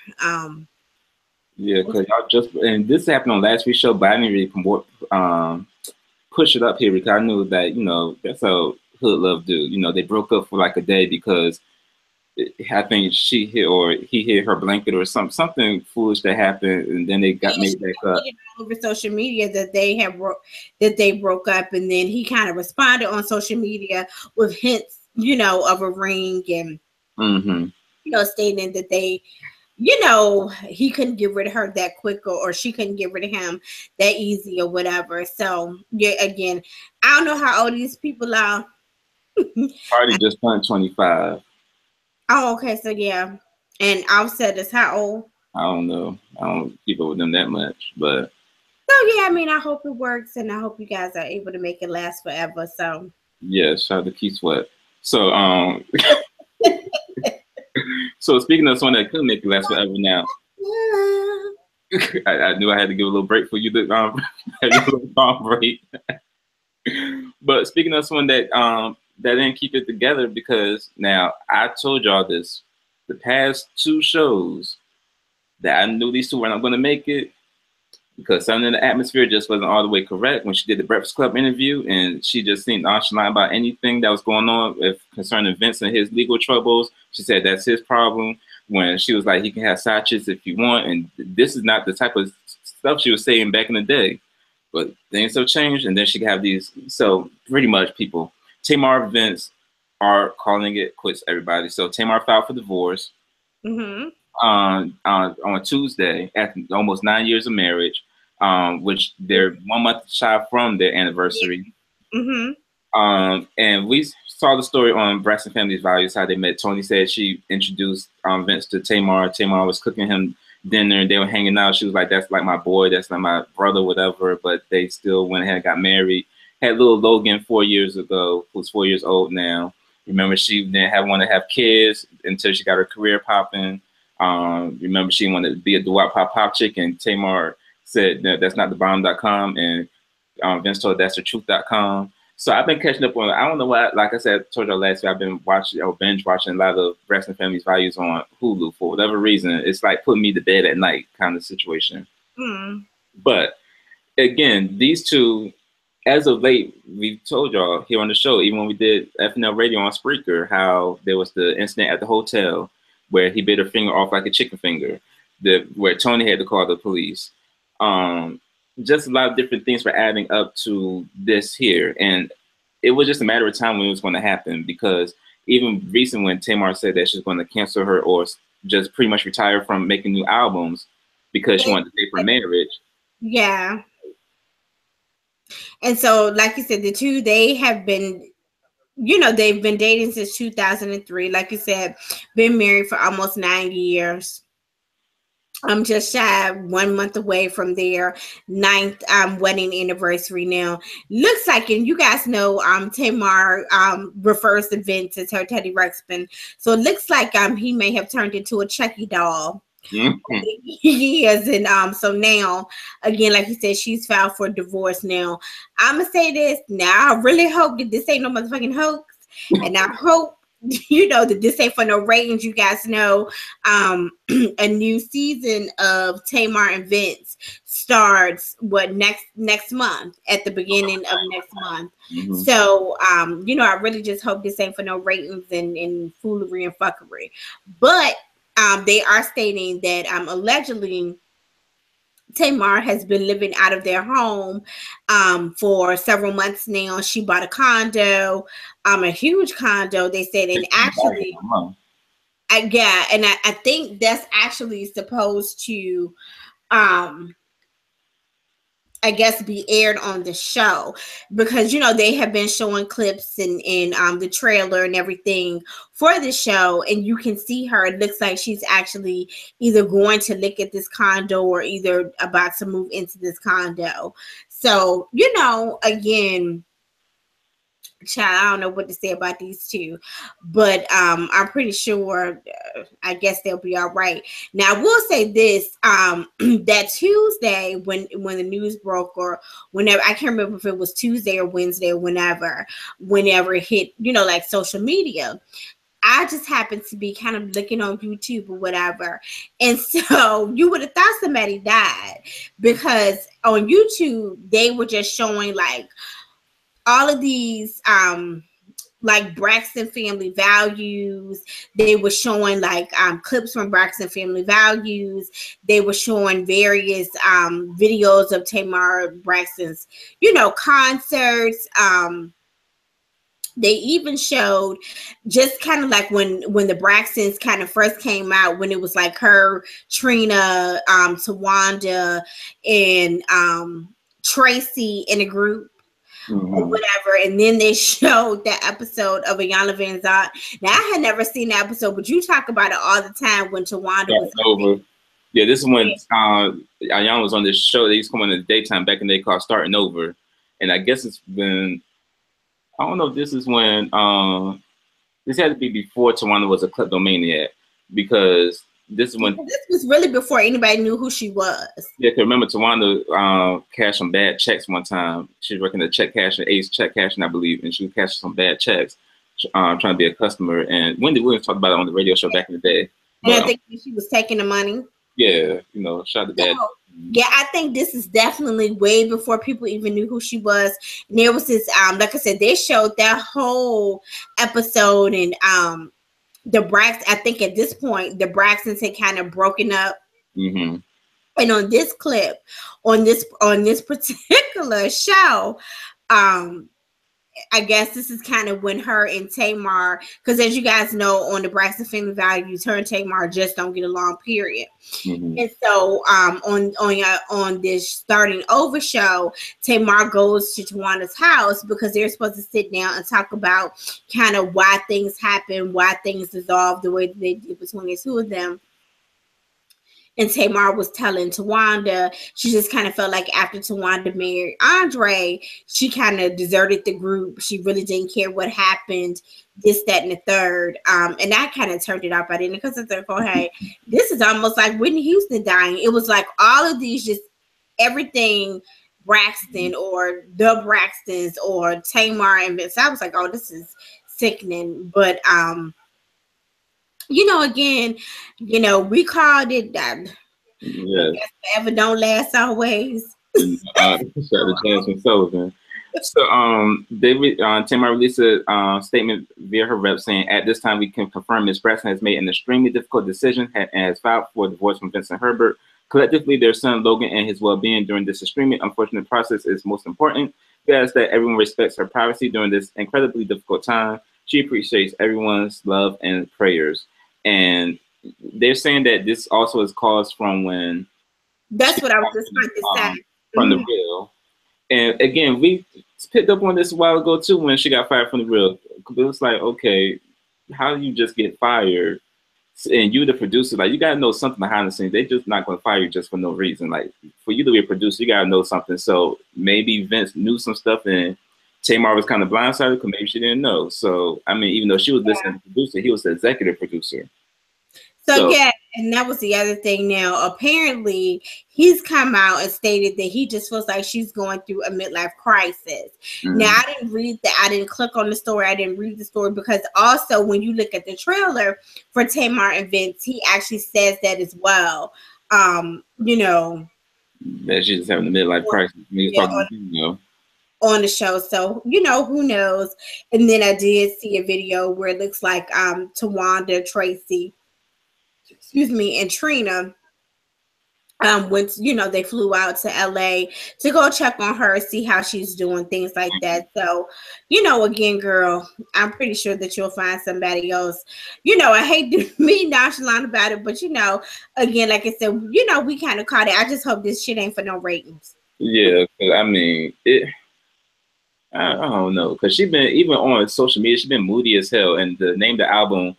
Yeah, because and this happened on last week's show, but I didn't really push it up here because I knew that, that's how hood love do. They broke up for like a day because I think she hit or he hit her blanket or something foolish that happened, and then they got made back up. Over social media that they broke up, and then he kind of responded on social media with hints, of a ring and stating that they, he couldn't get rid of her that quick, or she couldn't get rid of him that easy or whatever. So yeah, again, I don't know how old these people are. Cardi just turned 25. Oh, okay. So yeah. And Offset is how old? I don't know. I don't keep up with them that much, but. So yeah, I mean, I hope it works, and I hope you guys are able to make it last forever. So. Yeah, shout out to Keith Sweat. So so speaking of someone that could make it last forever now, I knew I had to give a little break for you to have a little break. But speaking of someone that that didn't keep it together because now I told y'all this. The past 2 shows that I knew these two were not going to make it because something in the atmosphere just wasn't all the way correct when she did the Breakfast Club interview, and she just seemed nonchalant about anything that was going on with concerning Vince and his legal troubles. She said that's his problem. When she was like, he can have side chicks if you want, and this is not the type of stuff she was saying back in the day. But things have changed, and then she can have these. So pretty much people, Tamar and Vince are calling it quits, everybody. So Tamar filed for divorce on Tuesday after almost 9 years of marriage, which they're 1 month shy from their anniversary. And we saw the story on Braxton Family's Values, how they met. Tony said she introduced Vince to Tamar. Tamar was cooking him dinner, and they were hanging out. She was like, that's like my boy, that's like my brother, whatever. But they still went ahead and got married. Had little Logan 4 years ago, who's 4 years old now. Remember, she didn't want to have kids until she got her career popping. Remember, she wanted to be a doo-wop pop chick, and Tamar said that's not the bomb.com, and Vince told her that's the truth.com. So I've been catching up on, I don't know why, like I said, I told you last week, I've been watching or binge watching a lot of Braxton Family's Values on Hulu for whatever reason. It's like putting me to bed at night kind of situation. But again, these two, as of late, we've told y'all here on the show, even when we did FNL Radio on Spreaker, how there was the incident at the hotel where he bit her finger off like a chicken finger, where Tony had to call the police. Just a lot of different things were adding up to this here. And it was just a matter of time when it was going to happen, because even recent when Tamar said that she's going to cancel her or just pretty much retire from making new albums because she wanted to pay for marriage. Yeah. And so, like you said, the two, they have been, they've been dating since 2003. Like you said, been married for almost 9 years. I'm just shy 1 month away from their 9th wedding anniversary now. Looks like, and you guys know, Tamar refers to Vince as her Teddy Ruxpin. So it looks like he may have turned into a Chucky doll. He is, and so now, again, like you said, she's filed for divorce now. I'm gonna say this now. I really hope that this ain't no motherfucking hoax, and I hope that this ain't for no ratings. You guys know a new season of Tamar and Vince starts next month, at the beginning of next month. So I really just hope this ain't for no ratings and foolery and fuckery. But they are stating that allegedly Tamar has been living out of their home for several months now. She bought a condo, a huge condo, they said, and actually, I think that's actually supposed to, I guess, be aired on the show, because they have been showing clips and the trailer and everything for the show, and you can see her. It looks like she's actually either going to look at this condo or either about to move into this condo. So again, child, I don't know what to say about these two, but I'm pretty sure I guess they'll be all right. Now, I will say this, that Tuesday when the news broke, or whenever, I can't remember if it was Tuesday or Wednesday or whenever it hit, like social media, I just happened to be kind of looking on YouTube or whatever. And so you would have thought somebody died, because on YouTube, they were just showing like all of these, like Braxton Family Values. They were showing like clips from Braxton Family Values. They were showing various videos of Tamar Braxton's, concerts. They even showed just kind of like when the Braxtons kind of first came out, when it was like her, Trina, Tawanda, and Tracy in a group. Or whatever, and then they showed that episode of Ayanna Van Zant. Now, I had never seen that episode, but you talk about it all the time when Tawanda was over. Yeah, this is when Ayanna was on this show. They used to come on in the daytime back in the day called Starting Over, and I guess it's been, I don't know if this is when this had to be before Tawanda was a kleptomaniac, because this is when this was really before anybody knew who she was. Yeah, because remember Tawanda cashed some bad checks one time. She was working at check cash and Ace check cashing, I believe, and she was cashing some bad checks. trying to be a customer. And Wendy Williams talked about it on the radio show back in the day. And I think she was taking the money. Yeah, you know, shot the bad. So, yeah, I think this is definitely way before people even knew who she was. And there was this, like I said, they showed that whole episode, and the Braxton. I think at this point, the Braxtons had kind of broken up. Mm-hmm. And on this clip, on this particular show, I guess this is kind of when her and Tamar, because as you guys know, on the Braxton Family Values, her and Tamar just don't get along, period. Mm-hmm. And so on this starting over show, Tamar goes to Tawanda's house because they're supposed to sit down and talk about kind of why things happen, why things dissolve the way that they did between the two of them. And Tamar was telling Tawanda, she just kind of felt like after Tawanda married Andre, she kind of deserted the group. She really didn't care what happened, this, that, and the third. And that kind of turned it off by then, because I thought, oh, hey, this is almost like Whitney Houston dying. It was like all of these, just everything Braxton or the Braxtons or Tamar and Vince. I was like, oh, this is sickening. But you know, again, you know, we called it forever don't last always. Jasmine Sullivan. So Tamar released a statement via her rep saying, at this time we can confirm Ms. Braxton has made an extremely difficult decision and has filed for divorce from Vincent Herbert. Collectively, their son Logan and his well-being during this extremely unfortunate process is most important. We ask that everyone respects her privacy during this incredibly difficult time. She appreciates everyone's love and prayers. And they're saying that this also is caused from when... That's what I was just about to say. From the Real. And again, we picked up on this a while ago too when she got fired from the Real. It was like, okay, how do you just get fired? And you the producer, like, you gotta know something behind the scenes. They're just not gonna fire you just for no reason. Like, for you to be a producer, you gotta know something. So maybe Vince knew some stuff and Tamar was kind of blindsided because maybe she didn't know. So I mean, even though she was listening to the producer, he was the executive producer. So yeah, and that was the other thing. Now, apparently, he's come out and stated that he just feels like she's going through a midlife crisis. Mm-hmm. Now, I didn't read that. I didn't click on the story. I didn't read the story because also when you look at the trailer for Tamar and Vince, he actually says that as well. You know, that she's just having a midlife crisis. On the show. So, you know, who knows? And then I did see a video where it looks like Tawanda, Tracy, and Trina, when, you know, they flew out to LA to go check on her, see how she's doing, things like that. So, you know, again, girl, I'm pretty sure that you'll find somebody else. You know, I hate to be nonchalant about it, but, you know, again, like I said, you know, we kind of caught it. I just hope this shit ain't for no ratings. Yeah, I mean, I don't know, because she's been, even on social media, she's been moody as hell. And the name of the album,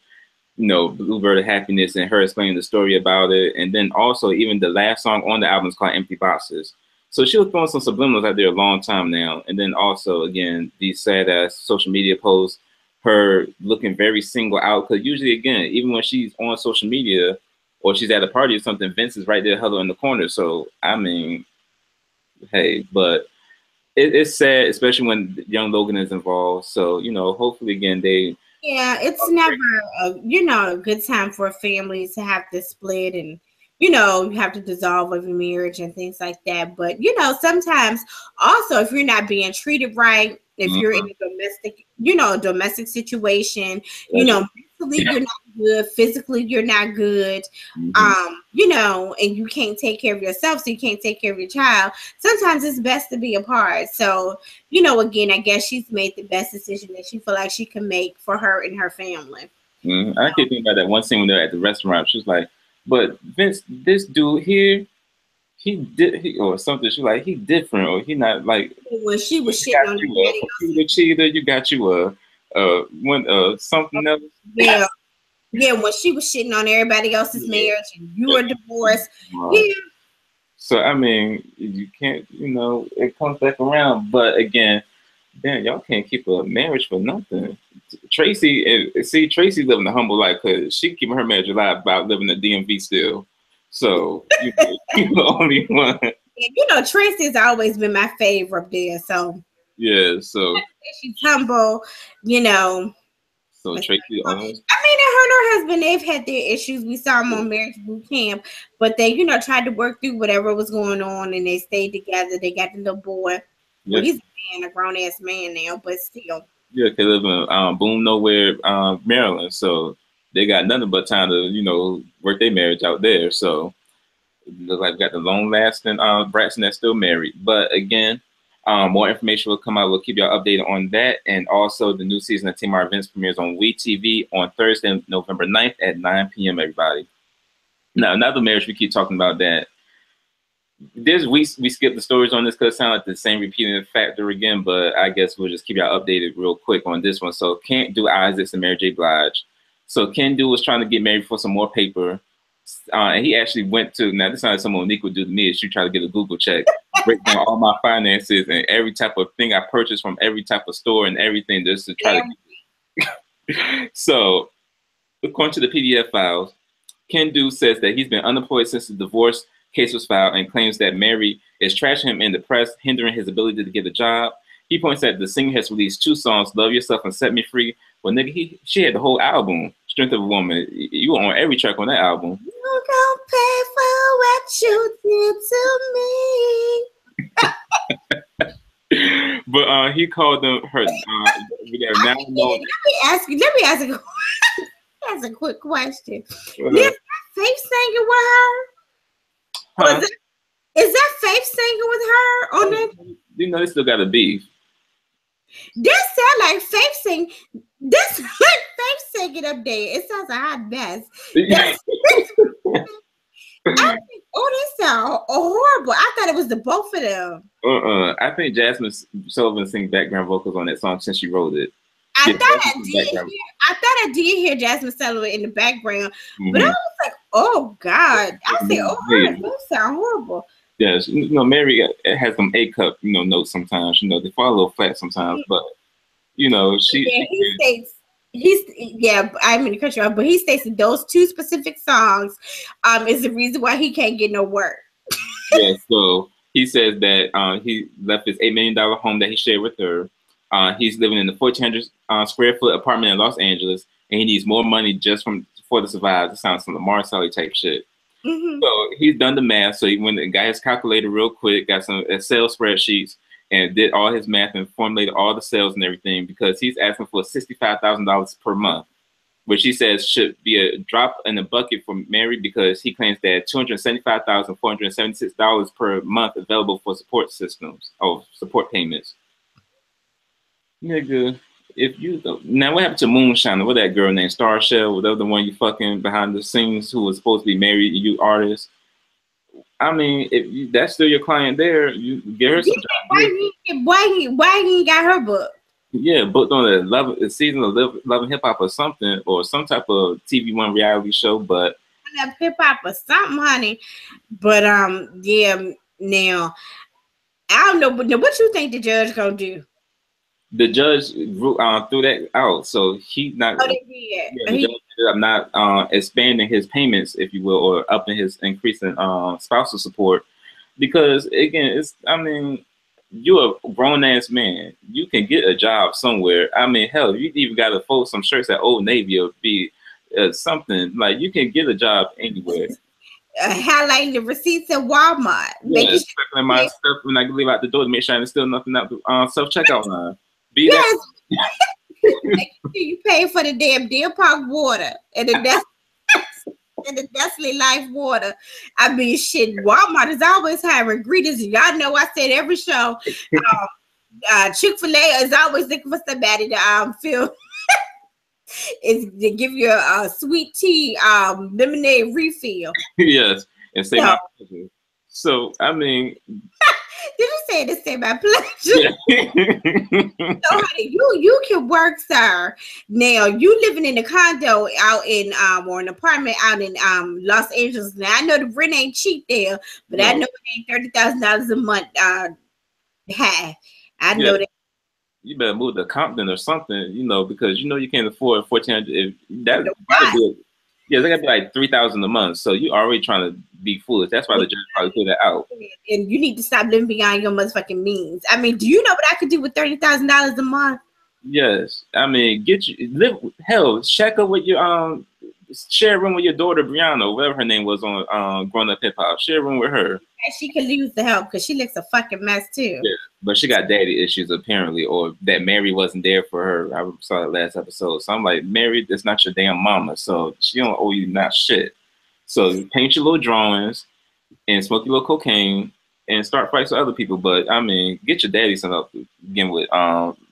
you know, Bluebird of Happiness, and her explaining the story about it. And then also even the last song on the album is called Empty Boxes. So she was throwing some subliminals out there a long time now. And then also, again, these sad ass social media posts, her looking very single out. Because usually, again, even when she's on social media or she's at a party or something, Vince is right there huddled in the corner. So, I mean, hey, but it's sad, especially when young Logan is involved. So, you know, hopefully, again, yeah, it's never a good time for a family to have to split, and you know, you have to dissolve of your marriage and things like that. But you know, sometimes also if you're not being treated right, if you're in a domestic situation, you know, mentally you're not good, physically you're not good, you know, and you can't take care of yourself, so you can't take care of your child. Sometimes it's best to be apart. So, you know, again, I guess she's made the best decision that she feel like she can make for her and her family. I keep thinking about that one scene when they're at the restaurant. She was like, but Vince, this dude here, or something. She like, he different, or he not like. When she was shitting on you, cheater, you got you something else. Yeah, yeah. When she was shitting on everybody else's marriage, and you were divorced. Yeah. So I mean, you can't. You know, it comes back around. But again, damn, y'all can't keep a marriage for nothing. Tracy living a humble life because she keeping her marriage alive by living the DMV still. So you're the only one. You know, Tracy's always been my favorite there. So yeah, so she's humble, you know. So Tracy Owens. I mean, her and her husband, they've had their issues. We saw them on Marriage Boot Camp, but they, tried to work through whatever was going on, and they stayed together. They got the little boy. Well, he's a grown ass man now, but still. Yeah, they live in Boone Nowhere, Maryland. So they got nothing but time to, work their marriage out there. So it looks like we got the long-lasting Braxton that's still married. But again, more information will come out. We'll keep y'all updated on that. And also the new season of Tamar Events premieres on WeTV on Thursday, November 9th at 9 p.m., everybody. Now, another marriage, we keep talking about that. We skipped the stories on this because it sounds like the same repeating factor again, but I guess we'll just keep y'all updated real quick on this one. So Kant-Du Isaacs and Mary J. Blige. So Kendu was trying to get married for some more paper. And he actually went to, now this is not something Nicki would do to me, is she tried to get a Google check, break down all my finances and every type of thing I purchased from every type of store and everything just to try to. So according to the PDF files, Kendu says that he's been unemployed since the divorce case was filed and claims that Mary is trashing him in the press, hindering his ability to get a job. He points out the singer has released 2 songs, Love Yourself and Set Me Free. Well, nigga, she had the whole album, Strength of a Woman. You were on every track on that album. You gon' pay for what you did to me. But he called them her. Now let me ask a quick question. Is Faith singing with her? Huh? Is that Faith singing with her on that? They still got a beef. This sound like Faith sing. This like Faith singing up there. It sounds a hot mess. This sound horrible. I thought it was the both of them. I think Jasmine Sullivan sings background vocals on that song since she wrote it. I thought I did hear Jasmine Sullivan in the background, but I was like, oh God. I said, oh, that sound horrible. Yes, Mary has some A cup, notes sometimes. They fall a little flat sometimes, but he states I mean to cut you off, but he states that those 2 specific songs is the reason why he can't get no work. Yeah, so he says that he left his $8 million home that he shared with her. He's living in a 1,400 square foot apartment in Los Angeles, and he needs more money just for to survive. It sounds some Lamar Sally type shit. So he's done the math. So he went and got his calculator real quick, got some Excel spreadsheets, and did all his math and formulated all the sales and everything because he's asking for $65,000 per month, which he says should be a drop in the bucket for Mary because he claims that $275,476 per month available for support systems or support payments. Nigga, if you don't. Now, what happened to Moonshiner? What that girl named Star Shell? Whatever the one you fucking behind the scenes who was supposed to be married, you artist. I mean, if that's still your client there, you get her some job. Why he got her booked? Yeah, booked on a season of Love and Hip Hop or something, or some type of TV One reality show. But hip hop or something, honey. But yeah. Now, I don't know. But what you think the judge gonna do? The judge threw that out, so he not. Oh, they did. Yeah, the judge ended up not expanding his payments, if you will, or upping his increasing spousal support, because again, you're a grown ass man. You can get a job somewhere. I mean, hell, you even got to fold some shirts at Old Navy or be something like you can get a job anywhere. Highlighting the receipts at Walmart. Yeah, checking my stuff when I leave out the door to make sure there's still nothing out the self checkout line. Yes. You pay for the damn Deer Park water and the Nestle Life water. I mean, shit. Walmart is always hiring greeters. Y'all know I said every show. Chick-fil-A is always looking for somebody to fill. Is to give you a sweet tea lemonade refill. Yes, and say my pleasure. So I mean, did you say to say my pleasure? Yeah. So honey, you can work, sir. Now you living in a condo out in or an apartment out in Los Angeles. Now I know the rent ain't cheap there, but I know it ain't $30,000 a month high. I know that. You better move to Compton or something, because you can't afford $1,400. Yeah, they gotta be like $3,000 a month. So you already trying to be foolish. That's why the judge probably put that out. And you need to stop living beyond your motherfucking means. I mean, do you know what I could do with $30,000 a month? Yes, I mean, hell, check up with your share a room with your daughter Brianna, whatever her name was on Growing Up Hip Hop. Share a room with her. And she could use the help because she looks a fucking mess too. Yeah, but she got daddy issues apparently, or that Mary wasn't there for her. I saw that last episode, so I'm like, Mary, that's not your damn mama, so she don't owe you not shit. So paint your little drawings and smoke your little cocaine and start fights with other people. But I mean, get your daddy son up to begin with,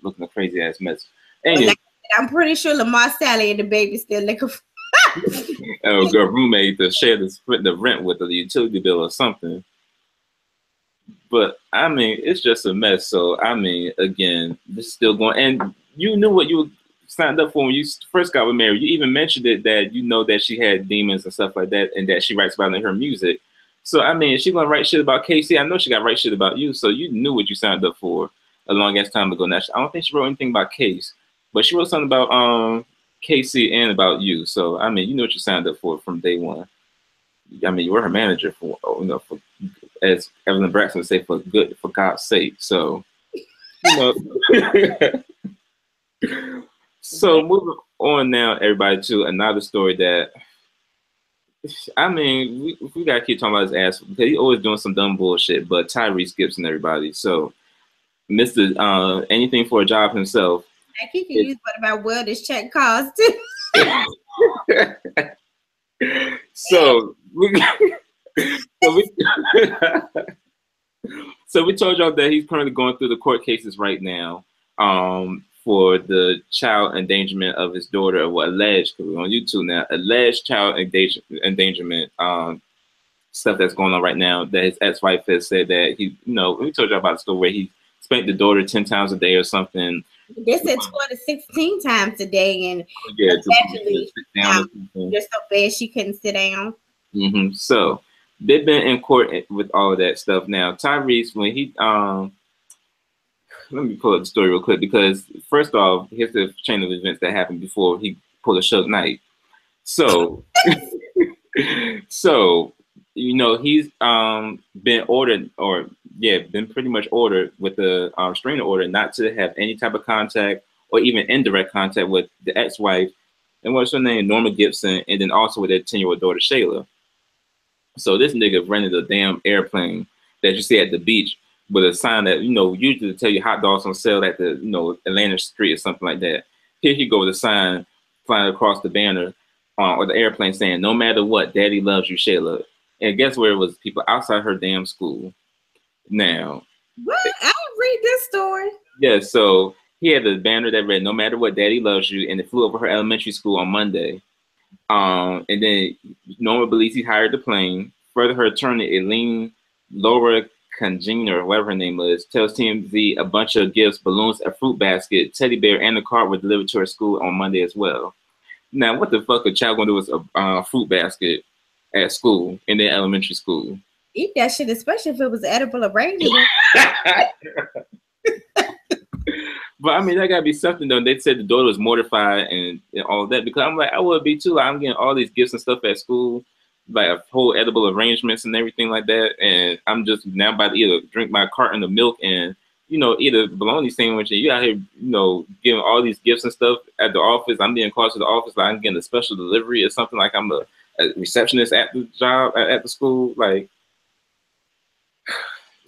looking a crazy ass mess. Anyway, I'm pretty sure Lamar Sally and the baby still looking for a girl roommate to share the rent with, or the utility bill or something. But I mean, it's just a mess. So I mean, again, this is still going. And you knew what you signed up for when you first got with Mary. You even mentioned it, that you know that she had demons and stuff like that, and that she writes about it in her music. So I mean, if she's gonna write shit about Casey, I know she got to write shit about you. So you knew what you signed up for a long ass time ago. Now I don't think she wrote anything about Case, but she wrote something about Casey and about you. So I mean, you know what you signed up for from day one. I mean, you were her manager for, as Evelyn Braxton would say, for God's sake. So, you know. So moving on now, everybody, to another story that, I mean, we gotta keep talking about his ass because he's always doing some dumb bullshit. But Tyrese Gibson, everybody. So, Mr. Anything for a job himself. I keep confused about what this check cost too. So we told y'all that he's currently going through the court cases right now for the child endangerment of his daughter, or what alleged, because we're on YouTube now, alleged child endangerment stuff that's going on right now, that his ex-wife has said that he, we told y'all about the story where he spanked the daughter 10 times a day or something. They said 12 to 16 times a day, and especially just so bad she couldn't sit down. Mm-hmm. So they've been in court with all of that stuff now. Tyrese, when he let me pull up the story real quick, because first off, here's the chain of events that happened before he pulled a Suge Knight. So so he's been ordered, been pretty much ordered with the restraining order not to have any type of contact or even indirect contact with the ex-wife, and what's her name, Norma Gibson, and then also with their 10-year-old daughter Shayla. So this nigga rented a damn airplane that you see at the beach with a sign that, usually tell you hot dogs on sale at the, Atlantic Street or something like that. Here he go with a sign flying across the banner or the airplane saying, "No matter what, Daddy loves you, Shayla." And guess where it was? People outside her damn school. Now, what? I didn't read this story. Yeah, so he had a banner that read, "No matter what, Daddy loves you," and it flew over her elementary school on Monday. And then Norma believes he hired the plane. Further, her attorney, Eileen Laura Congener, whatever her name is, tells TMZ a bunch of gifts, balloons, a fruit basket, teddy bear, and a card were delivered to her school on Monday as well. Now, what the fuck a child gonna do with a fruit basket at school, in their elementary school? Eat that shit, especially if it was edible arrangement. But I mean, that gotta be something though. They said the daughter was mortified and all of that, because I'm like, I would be too. Like, I'm getting all these gifts and stuff at school, like a whole edible arrangements and everything like that, and I'm just now about to either drink my carton of milk and eat a bologna sandwich, and you out here giving all these gifts and stuff at the office. I'm being called to the office like I'm getting a special delivery or something, like I'm a receptionist at the job at the school, like.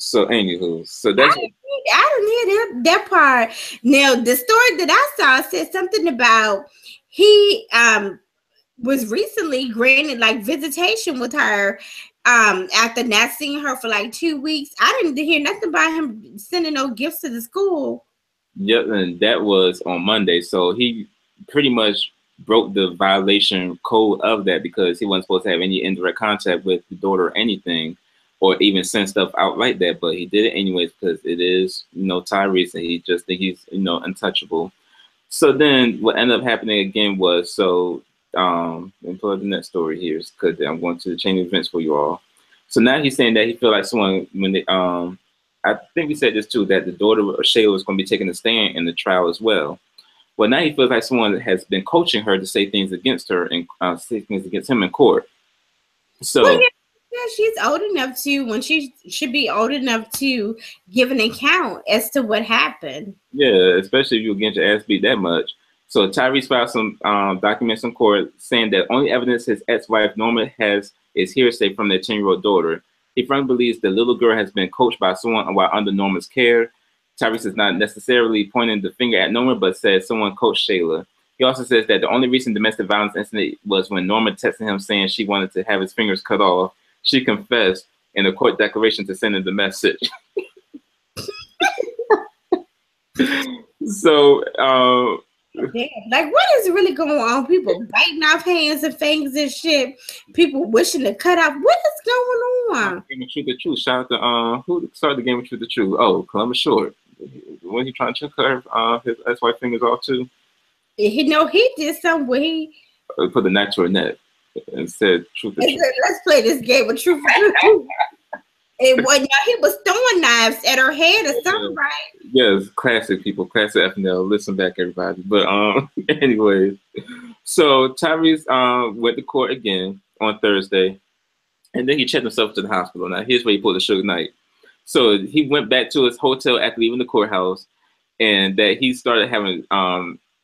So anywho, so that's I didn't hear that part. Now the story that I saw said something about he was recently granted like visitation with her after not seeing her for like 2 weeks. I didn't hear nothing about him sending no gifts to the school. Yep, and that was on Monday. So he pretty much broke the violation code of that, because he wasn't supposed to have any indirect contact with the daughter or anything, or even send stuff out like that. But he did it anyways, because it is, Tyrese, and he just think he's, untouchable. So then what ended up happening again was, so let me pull up the next story here, because I'm going to the chain of events for you all. So now he's saying that he feel like someone, when they, I think we said this too, that the daughter of Shayla was going to be taking a stand in the trial as well. Well, now he feels like someone has been coaching her to say things against her and say things against him in court. So. Well, yeah. Yeah, she's old enough to, when she should be old enough to give an account as to what happened. Yeah, especially if you get your ass beat that much. So Tyrese filed some documents in court saying that only evidence his ex-wife Norma has is hearsay from their 10-year-old daughter. He firmly believes the little girl has been coached by someone while under Norma's care. Tyrese is not necessarily pointing the finger at Norma, but says someone coached Shayla. He also says that the only recent domestic violence incident was when Norma texted him saying she wanted to have his fingers cut off. She confessed in a court declaration to send him the message. So, yeah, like what is really going on? People biting off hands and fingers and shit. People wishing to cut off. What is going on? Game of Truth or Truth. Shout out to who started the Game of Truth or Truth? Oh, Columbus Short. When he trying to cut his ex-wife fingers off too? He did something where he put the knife to her neck and said truth or truth. Let's play this game of truth or truth. And when he was throwing knives at her head or something, right? Yes, classic people, classic FNL. Listen back, everybody. But anyways, so Tyrese went to court again on Thursday, and then he checked himself to the hospital. Now here's where he pulled the Suge Knight. So he went back to his hotel after leaving the courthouse, and that he started having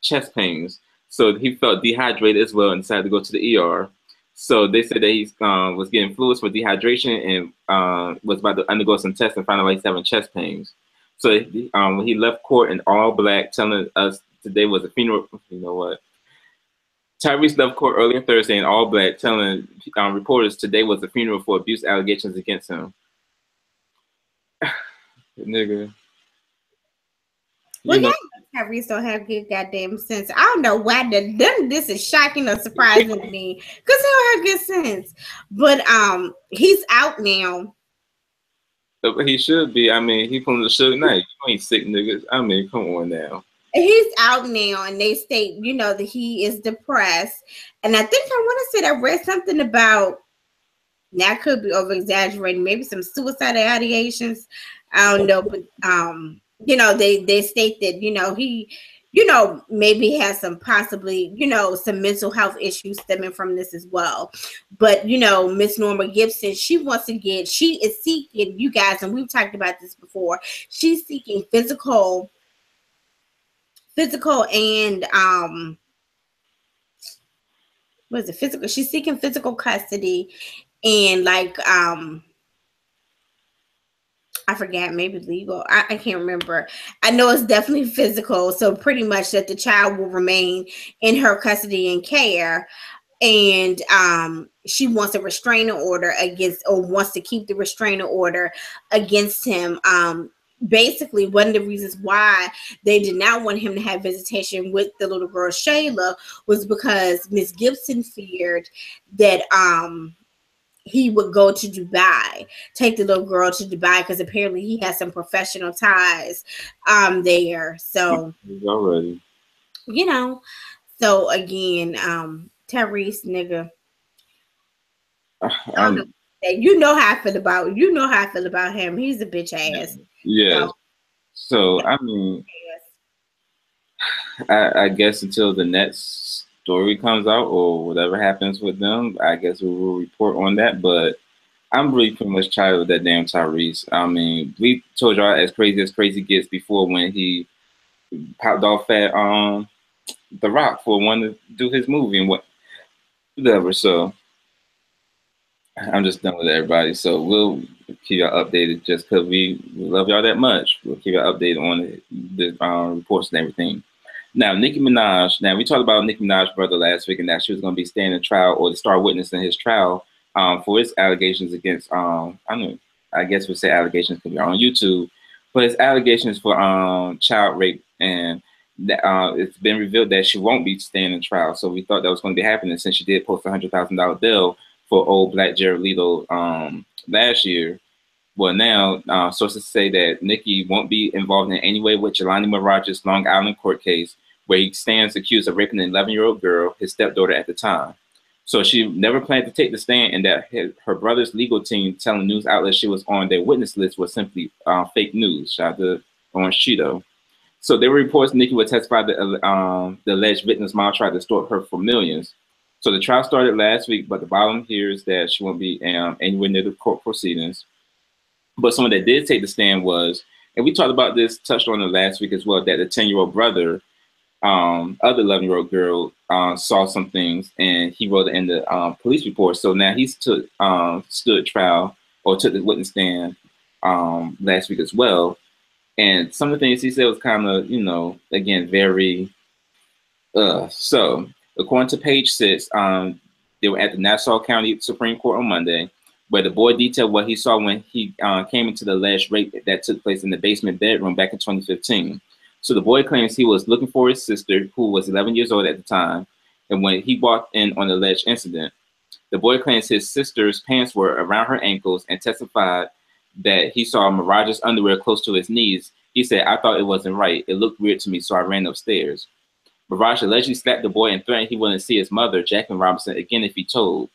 chest pains. So he felt dehydrated as well and decided to go to the ER. So they said that he was getting fluids for dehydration and was about to undergo some tests and found out he's having chest pains. So when he left court in all black, telling us today was a funeral. You know what? Tyrese left court earlier Thursday in all black, telling reporters today was a funeral for abuse allegations against him. Nigga. Well, yeah, Tyrese don't have good goddamn sense. I don't know why this is shocking or surprising to me, because he don't have good sense. But he's out now. He should be. I mean, he pulling the Suge Knight. You ain't sick niggas. I mean, come on now. He's out now, and they state, that he is depressed. And I think I want to say I read something about, now I could be over exaggerating, maybe some suicide allegations. I don't know, but they state that, he, maybe has some possibly, some mental health issues stemming from this as well. But, Miss Norma Gibson, she is seeking, you guys, and we've talked about this before, she's seeking physical and, what is it, physical? She's seeking physical custody and I forget, maybe legal. I can't remember. I know it's definitely physical. So pretty much that the child will remain in her custody and care. And she wants a restraining order wants to keep the restraining order against him. Basically, one of the reasons why they did not want him to have visitation with the little girl Shayla was because Miss Gibson feared that he would go to Dubai, take the little girl to Dubai, because apparently he has some professional ties there. So already, so again, Tyrese, nigga, I don't know. You know how I feel about him. He's a bitch ass. Yeah. So I mean, I guess until the next story comes out or whatever happens with them, I guess we will report on that. But I'm really pretty much tired of that damn Tyrese. I mean, we told y'all as crazy gets before when he popped off at The Rock for wanting to do his movie and whatever. So I'm just done with everybody. So we'll keep y'all updated just because we love y'all that much. We'll keep y'all updated on the reports and everything. Now, Nicki Minaj. Now, we talked about Nicki Minaj's brother last week and that she was going to be standing trial or the star witness in his trial for his allegations against, I guess we'll say allegations could be on YouTube, but his allegations for child rape. And it's been revealed that she won't be standing trial. So we thought that was going to be happening since she did post a $100,000 bill for old Black Jared Leto last year. Well, now sources say that Nicki won't be involved in any way with Jelani Mirage's Long Island court case, where he stands accused of raping an 11-year-old girl, his stepdaughter at the time. So she never planned to take the stand, and that her brother's legal team telling news outlets she was on their witness list was simply fake news. Shout out to Orange Cheeto. So there were reports Nicki would testify that the alleged victim's mom tried to extort her for millions. So the trial started last week, but the bottom here is that she won't be anywhere near the court proceedings. But someone that did take the stand was, and we talked about this, touched on it last week as well, that the 10-year-old brother, other 11-year-old girl, saw some things, and he wrote it in the police report. So now he's stood trial or took the witness stand last week as well. And some of the things he said was kind of, again, very. So according to page 6, they were at the Nassau County Supreme Court on Monday, where the boy detailed what he saw when he came into the alleged rape that took place in the basement bedroom back in 2015. So the boy claims he was looking for his sister, who was 11 years old at the time, and when he walked in on the alleged incident, the boy claims his sister's pants were around her ankles and testified that he saw Minaj's underwear close to his knees. He said, "I thought it wasn't right. It looked weird to me, so I ran upstairs." Minaj allegedly slapped the boy and threatened he wouldn't see his mother, Jacqueline Robinson, again if he told.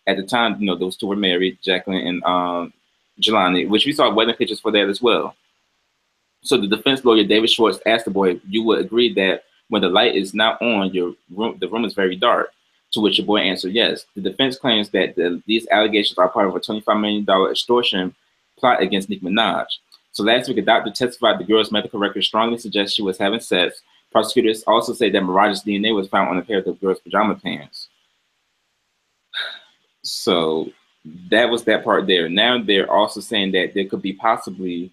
At the time, those two were married, Jacqueline and Jelani, which we saw wedding pictures for that as well. So the defense lawyer, David Schwartz, asked the boy, "You would agree that when the light is not on, the room is very dark?" To which the boy answered yes. The defense claims that these allegations are part of a $25 million extortion plot against Nicki Minaj. So last week, a doctor testified the girl's medical records strongly suggest she was having sex. Prosecutors also say that Minaj's DNA was found on a pair of the girl's pajama pants. So that was that part there. Now they're also saying that there could be possibly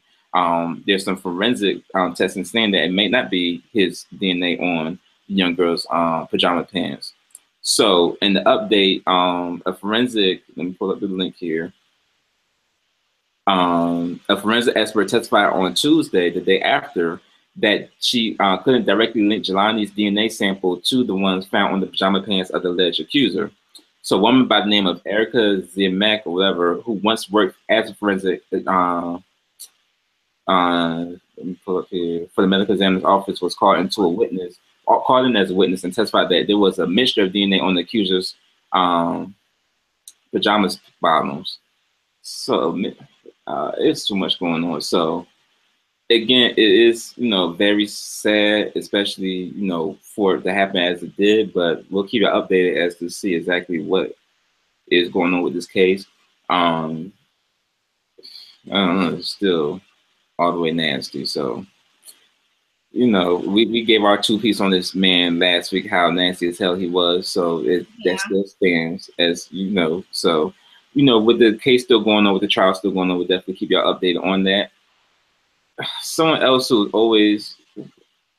there's some forensic testing saying that it may not be his DNA on the young girl's pajama pants. So in the update, a forensic, let me pull up the link here. A forensic expert testified on Tuesday, the day after, that she couldn't directly link Jelani's DNA sample to the ones found on the pajama pants of the alleged accuser. So a woman by the name of Erica Zimek or whatever, who once worked as a forensic, let me pull up here, for the medical examiner's office, was called in as a witness and testified that there was a mixture of DNA on the accuser's pajamas bottoms. So it's too much going on. So again, it is, very sad, especially, for it to happen as it did, but we'll keep you updated as to see exactly what is going on with this case. I don't know, it's still all the way nasty. So, we gave our 2 piece on this man last week, how nasty as hell he was. So that still stands, as So, with the case still going on, with the trial still going on, we'll definitely keep y'all updated on that. Someone else who always,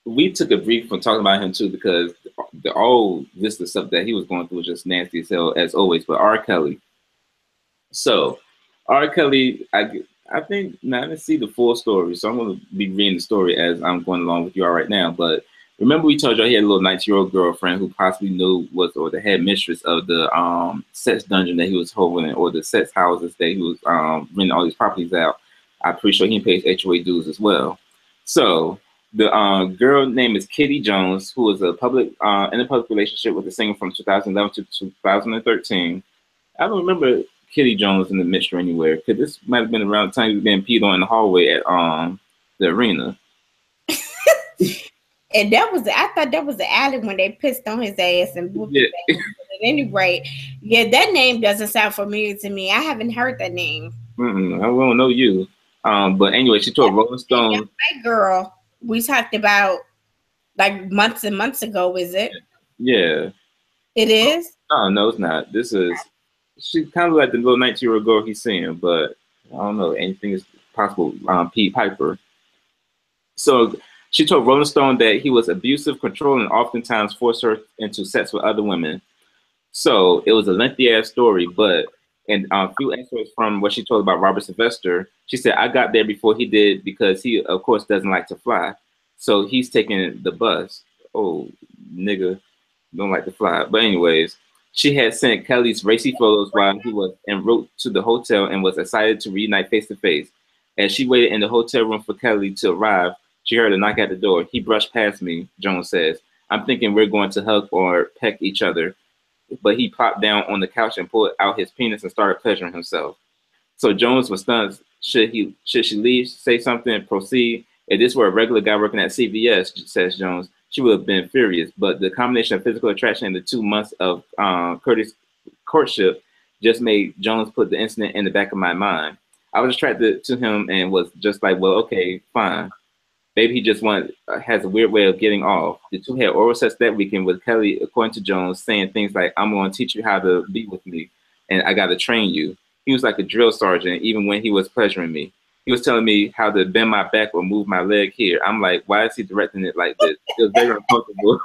we took a brief from talking about him too, because this the stuff that he was going through was just nasty as hell as always. But R. Kelly. So R. Kelly, I think now I didn't see the full story, so I'm going to be reading the story as I'm going along with you all right now. But remember, we told you he had a little 19-year-old girlfriend who possibly knew or the head mistress of the sex dungeon that he was holding, or the sex houses that he was renting all these properties out. I'm pretty sure he pays HOA dues as well. So the girl name is Kitty Jones, who was in a public relationship with a singer from 2011 to 2013. I don't remember Kitty Jones in the mixture anywhere, because this might have been around the time he was being peed on in the hallway at the arena. And I thought that was the alley when they pissed on his ass and whooped his ass. At any rate, that name doesn't sound familiar to me. I haven't heard that name. I won't know you. But anyway, she told Rolling Stone. That girl we talked about like months and months ago, is it? Yeah. It is? Oh, no, it's not. She's kind of like the little 19-year-old girl he's seeing, but I don't know. Anything is possible. Pete Piper. So she told Rolling Stone that he was abusive, controlling, and oftentimes forced her into sex with other women. So it was a lengthy-ass story, but and a few answers from what she told about Robert Sylvester. She said, "I got there before he did because he, of course, doesn't like to fly. So he's taking the bus." Oh, nigga, don't like to fly. But anyways, she had sent Kelly's racy photos while he was en route to the hotel and was excited to reunite face-to-face. As she waited in the hotel room for Kelly to arrive, she heard a knock at the door. "He brushed past me," Jones says. "I'm thinking we're going to hug or peck each other. But he plopped down on the couch and pulled out his penis and started pleasuring himself." So Jones was stunned. Should she leave, say something, proceed? If this were a regular guy working at CVS, says Jones, she would have been furious. But the combination of physical attraction and the 2 months of Curtis courtship just made Jones put the incident in the back of my mind. I was attracted to him and was just like, well, okay, fine. Maybe he just has a weird way of getting off. The two had oral sex that weekend with Kelly, according to Jones, saying things like, I'm going to teach you how to be with me, and I got to train you. He was like a drill sergeant, even when he was pleasuring me. He was telling me how to bend my back or move my leg here. I'm like, why is he directing it like this? It was very uncomfortable.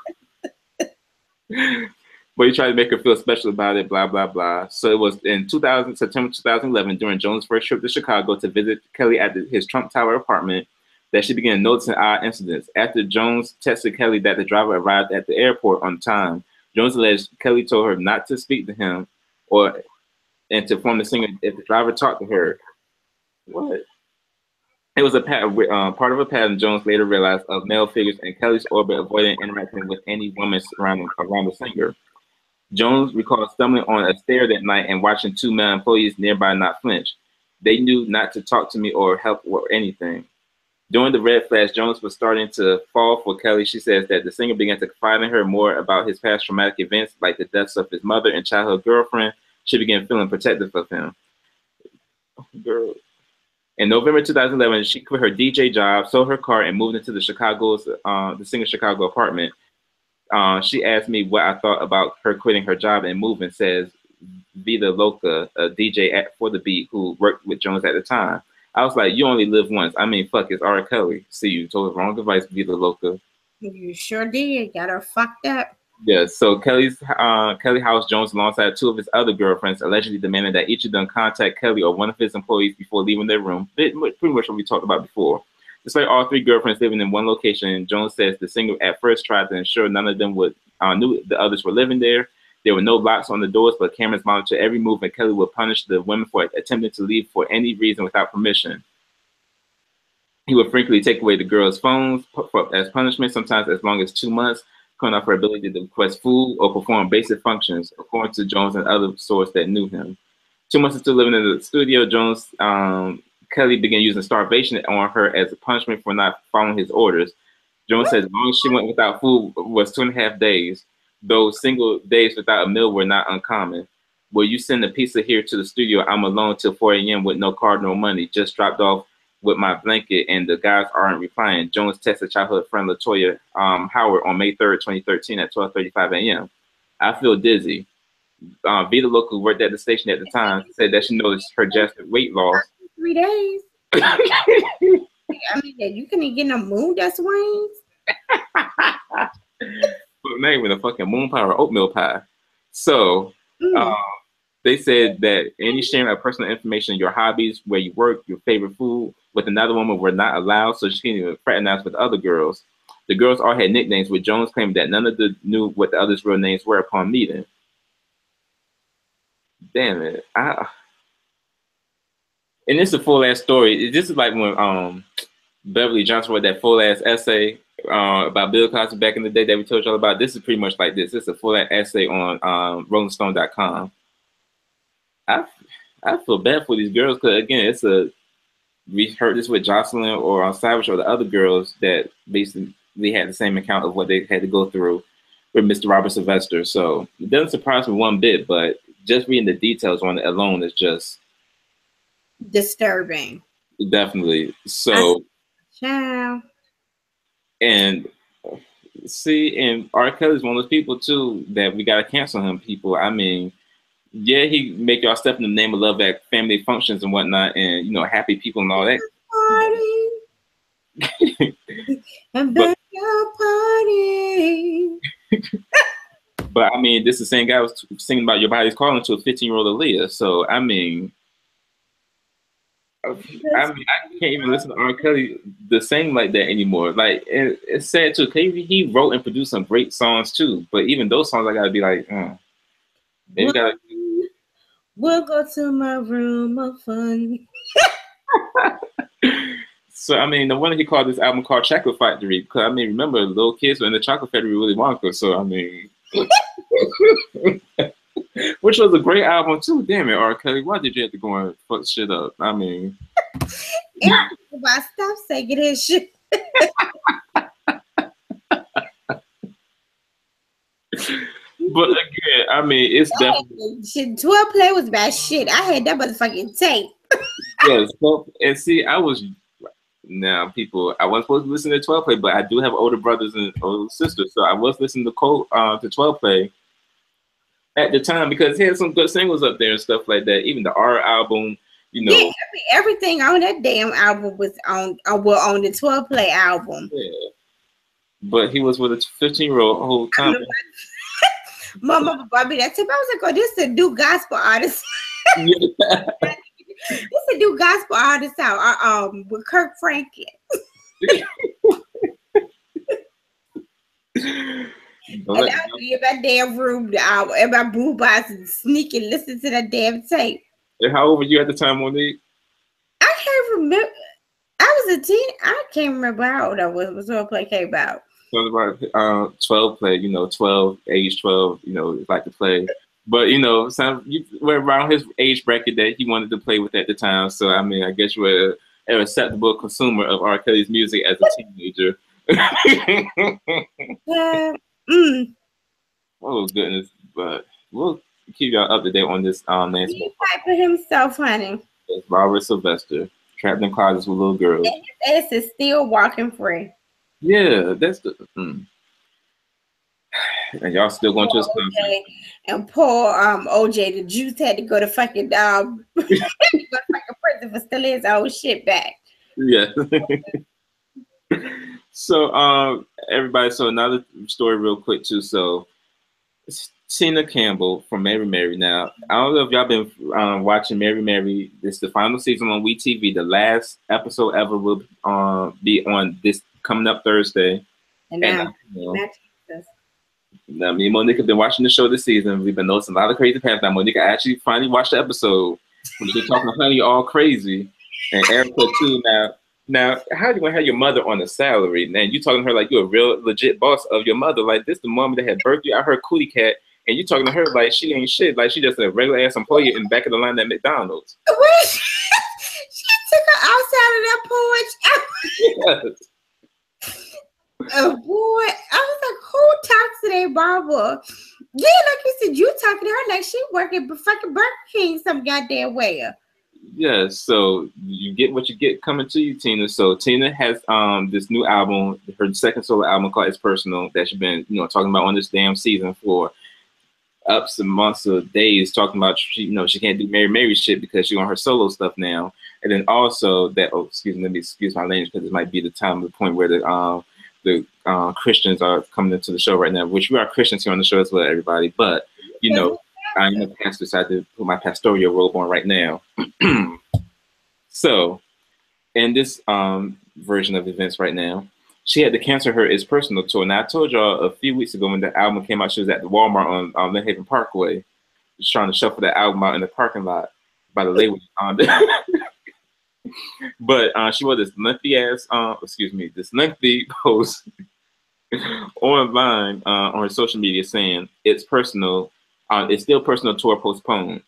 But he tried to make her feel special about it, blah, blah, blah. So it was in September 2011, during Jones' first trip to Chicago to visit Kelly at his Trump Tower apartment, that she began noticing odd incidents. After Jones texted Kelly that the driver arrived at the airport on time, Jones alleged Kelly told her not to speak to him and to inform the singer if the driver talked to her. What? It was a part of a pattern Jones later realized of male figures in Kelly's orbit avoiding interacting with any woman surrounding around the singer. Jones recalled stumbling on a stair that night and watching 2 male employees nearby not flinch. They knew not to talk to me or help or anything. During the red flash, Jones was starting to fall for Kelly. She says that the singer began to confide in her more about his past traumatic events, like the deaths of his mother and childhood girlfriend. She began feeling protective of him. Girl. In November 2011, she quit her DJ job, sold her car, and moved into the singer's Chicago apartment. She asked me what I thought about her quitting her job and moving, says Vida Loca, a DJ for The Beat who worked with Jones at the time. I was like, you only live once. I mean, fuck, it's R. Kelly. See, you told the wrong advice, Vida Loca. You sure did. Got her fucked up. Yeah, so Kelly housed Jones alongside 2 of his other girlfriends, allegedly demanding that each of them contact Kelly or one of his employees before leaving their room. Pretty much what we talked about before. Despite all 3 girlfriends living in one location, Jones says the singer at first tried to ensure none of them knew the others were living there. There were no locks on the doors, but cameras monitored every move, and Kelly would punish the women for attempting to leave for any reason without permission. He would frequently take away the girls' phones as punishment, sometimes as long as 2 months, cutting off her ability to request food or perform basic functions, according to Jones and other sources that knew him. 2 months into living in the studio, Kelly began using starvation on her as a punishment for not following his orders. Jones said as long as she went without food was 2.5 days. Those single days without a meal were not uncommon. Will you send a pizza here to the studio? I'm alone till 4 a.m. with no card, no money. Just dropped off with my blanket, and the guys aren't replying. Jones texted childhood friend Latoya Howard on May 3rd, 2013 at 12:35 a.m. I feel dizzy. Vida Loca, who worked at the station at the time, said that she noticed her drastic weight loss. 3 days. I mean, you couldn't get no moon dust wings. Not even a fucking moon pie or oatmeal pie. So they said that any sharing of personal information, your hobbies, where you work, your favorite food, with another woman were not allowed, so she couldn't even fraternize with other girls. The girls all had nicknames, with Jones claiming that none of them knew what the others' real names were upon meeting. Damn it. And this is a full-ass story. This is like when Beverly Johnson wrote that full-ass essay about Bill Cosby back in the day that we told y'all about. This is pretty much like this. This is a full-ass essay on RollingStone.com. I feel bad for these girls because, again, we heard this with Jocelyn or on Savage or the other girls that basically had the same account of what they had to go through with Mr. Robert Sylvester. So it doesn't surprise me one bit, but just reading the details on it alone is just disturbing. Definitely. So, ciao. And see, and R. Kelly's one of those people too that we gotta cancel him. People, I mean, yeah, he make y'all step in the name of love at family functions and whatnot, and happy people and all that. Party. And party. But I mean, this is the same guy was singing about Your Body's Calling to a 15-year-old Aaliyah. So I mean, I can't even listen to R. Kelly the same like that anymore. Like it's sad too. He wrote and produced some great songs too, but even those songs I gotta be like, we'll go to my room of fun. So I mean, no wonder he called this album called Chocolate Factory, because I mean, remember, little kids were in the Chocolate Factory with Willy Wonka. So I mean, which was a great album too. Damn it, R. Kelly, why did you have to go and fuck shit up? I mean, stop saying that shit. I mean, it's definitely shit. 12 play was bad shit. I had that motherfucking tape. yes. So, and see, I was now people. I wasn't supposed to listen to 12 play, but I do have older brothers and older sisters, so I was listening to 12 play at the time because he had some good singles up there and stuff like that. Even the R album, you know. Yeah, everything on that damn album was on the 12 play album. Yeah. But he was with a 15-year-old whole time. My mama brought me that tip. I was like, oh, this is a new gospel artist. This is a new gospel artist out with Kirk Franklin. And I would be in my damn room in my boombox and sneak and listen to that damn tape. And how old were you at the time, Monique? I can't remember. I was a teen. I can't remember how old I was when 12 play came out. So it was about 12 play, you know, 12, age 12, you know, like to play. But, you know, you were around his age bracket that he wanted to play with at the time. So, I mean, I guess you were an acceptable consumer of R. Kelly's music as a teenager. Oh, goodness. But we'll keep y'all up to date on this. He fight for himself, honey. It's Robert Sylvester, trapped in closets with little girls. And his ass is still walking free. Yeah, that's the... And y'all still going to his concert. And poor OJ, the Juice had to go to fucking prison for stealing his old shit back. Yeah. So everybody, so another story real quick too. So Tina Campbell from Mary Mary. Now, I don't know if y'all been watching Mary Mary. This is the final season on WeTV. The last episode ever will be on this coming up Thursday. And now, now, me and Monique have been watching the show this season. We've been noticing a lot of crazy paths. Now, Monique, I actually finally watched the episode when they're talking to Honey all crazy. And Erica too. Now, how do you want to have your mother on a salary? And you talking to her like you're a real legit boss of your mother. Like this the mom that had birthed you out her cootie cat. And you talking to her like she ain't shit. Like she just a regular ass employee in the back of the line at McDonald's. She took her outside of that porch. Yes. Oh boy, I was like, who talks to their barber? Yeah, like you said, you talking to her like she working for fucking Burger King some goddamn way. Yes, so you get what you get coming to you, Tina. So Tina has this new album, her second solo album called It's Personal, that she's been, you know, talking about on this damn season for ups and months of days, talking about she can't do Mary Mary shit because she's on her solo stuff now. And then also that let me excuse my language because it might be the time, the point where the Christians are coming into the show right now, which we are Christians here on the show as well, everybody. But, you know, I'm a pastor, so I have to put my pastoral robe on right now. So, in this version of events right now, she had to cancel her It's Personal tour. Now, I told y'all a few weeks ago when the album came out, she was at the Walmart on Lynn Haven Parkway, just trying to shuffle that album out in the parking lot by the label. But she wrote this lengthy post online on her social media saying it's personal. It's still personal tour postponed.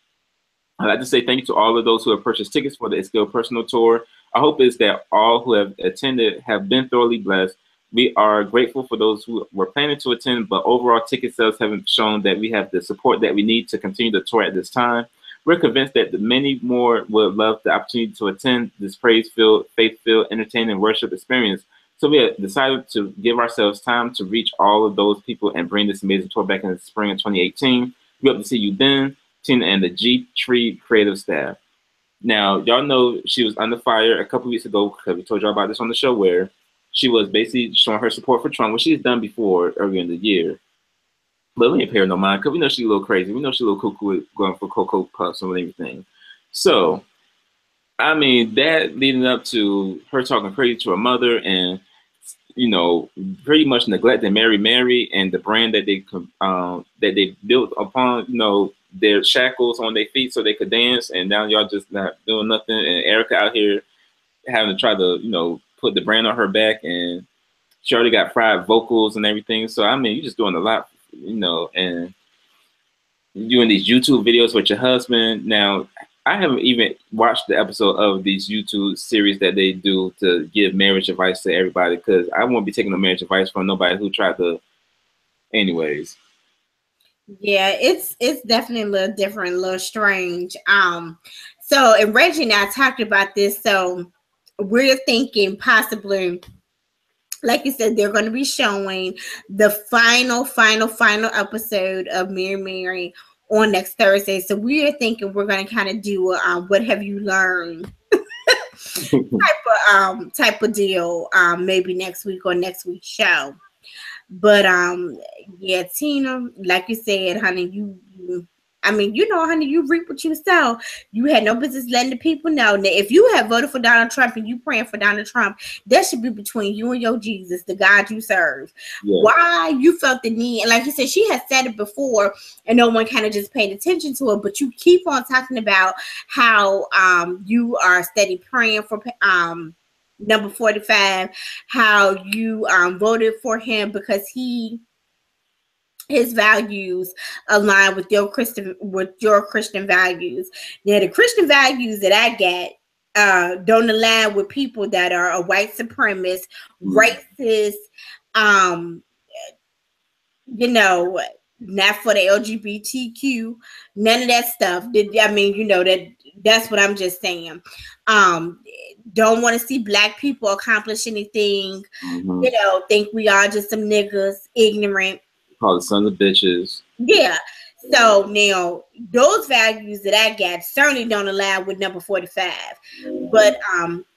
I'd like to say thank you to all of those who have purchased tickets for the It's Still Personal tour. I hope is that all who have attended have been thoroughly blessed. We are grateful for those who were planning to attend, but overall ticket sales haven't shown that we have the support that we need to continue the tour at this time. We're convinced that many more would love the opportunity to attend this praise-filled, faith-filled, entertaining worship experience. So we have decided to give ourselves time to reach all of those people and bring this amazing tour back in the spring of 2018. We hope to see you then, Tina and the G-Tree creative staff. Now, y'all know she was under fire a couple weeks ago because we told y'all about this on the show where she was basically showing her support for Trump, which she's done before earlier in the year. But we ain't paying no mind because we know she's a little crazy. We know she's a little cuckoo going for Cocoa Puffs and everything. So, I mean, that leading up to her talking crazy to her mother and, you know, pretty much neglecting Mary Mary and the brand that they built upon, you know, their shackles on their feet so they could dance. And now y'all just not doing nothing. And Erica out here having to try to, you know, put the brand on her back. And she already got fried vocals and everything. So, I mean, you're just doing a lot, you know, and doing these YouTube videos with your husband. Now, I haven't even watched the episode of these YouTube series that they do to give marriage advice to everybody because I won't be taking no marriage advice from nobody who tried to. Anyways. Yeah, it's definitely a little different, a little strange. So and Reggie and I talked about this, so we're thinking possibly, like you said, they're going to be showing the final episode of Mary on next Thursday. So we are thinking we're going to kind of do a what have you learned type of deal, maybe next week or next week's show. But yeah, Tina, like you said, honey, you I mean, you know, honey, you reap what you sow. You had no business letting the people know. Now, if you have voted for Donald Trump and you praying for Donald Trump, that should be between you and your Jesus, the God you serve. Yeah. Why you felt the need, and like you said, she has said it before, and no one kind of just paid attention to it. But you keep on talking about how you are steady praying for number 45, how you voted for him because his values align with your Christian values. Now the Christian values that I get don't align with people that are a white supremacist, racist, you know, not for the LGBTQ, none of that stuff. I mean, you know, that's what I'm just saying. Don't want to see black people accomplish anything. You know, think we are just some niggas, ignorant. Call the sons of bitches. Yeah. So now those values that I got certainly don't align with number 45. But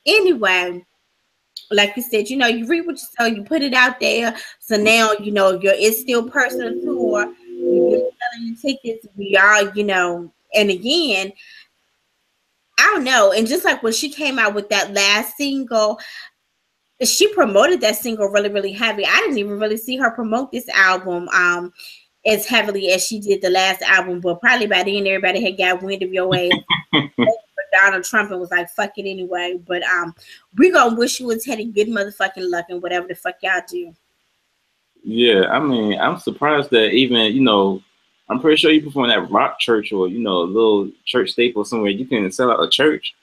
anyway, like you said, you know, you read what you sow, you put it out there. So now, you know, it's still personal tour. You're selling your tickets. We are, you know, and again, I don't know. And just like when she came out with that last single, she promoted that single really, really heavy. I didn't even really see her promote this album as heavily as she did the last album, but probably by then everybody had got wind of your ass. Donald Trump and was like, fuck it anyway. But we gonna wish you and Teddy good motherfucking luck and whatever the fuck y'all do. Yeah, I mean, I'm surprised that even, you know, I'm pretty sure you perform at rock church or, you know, a little church staple somewhere, you can sell out a church.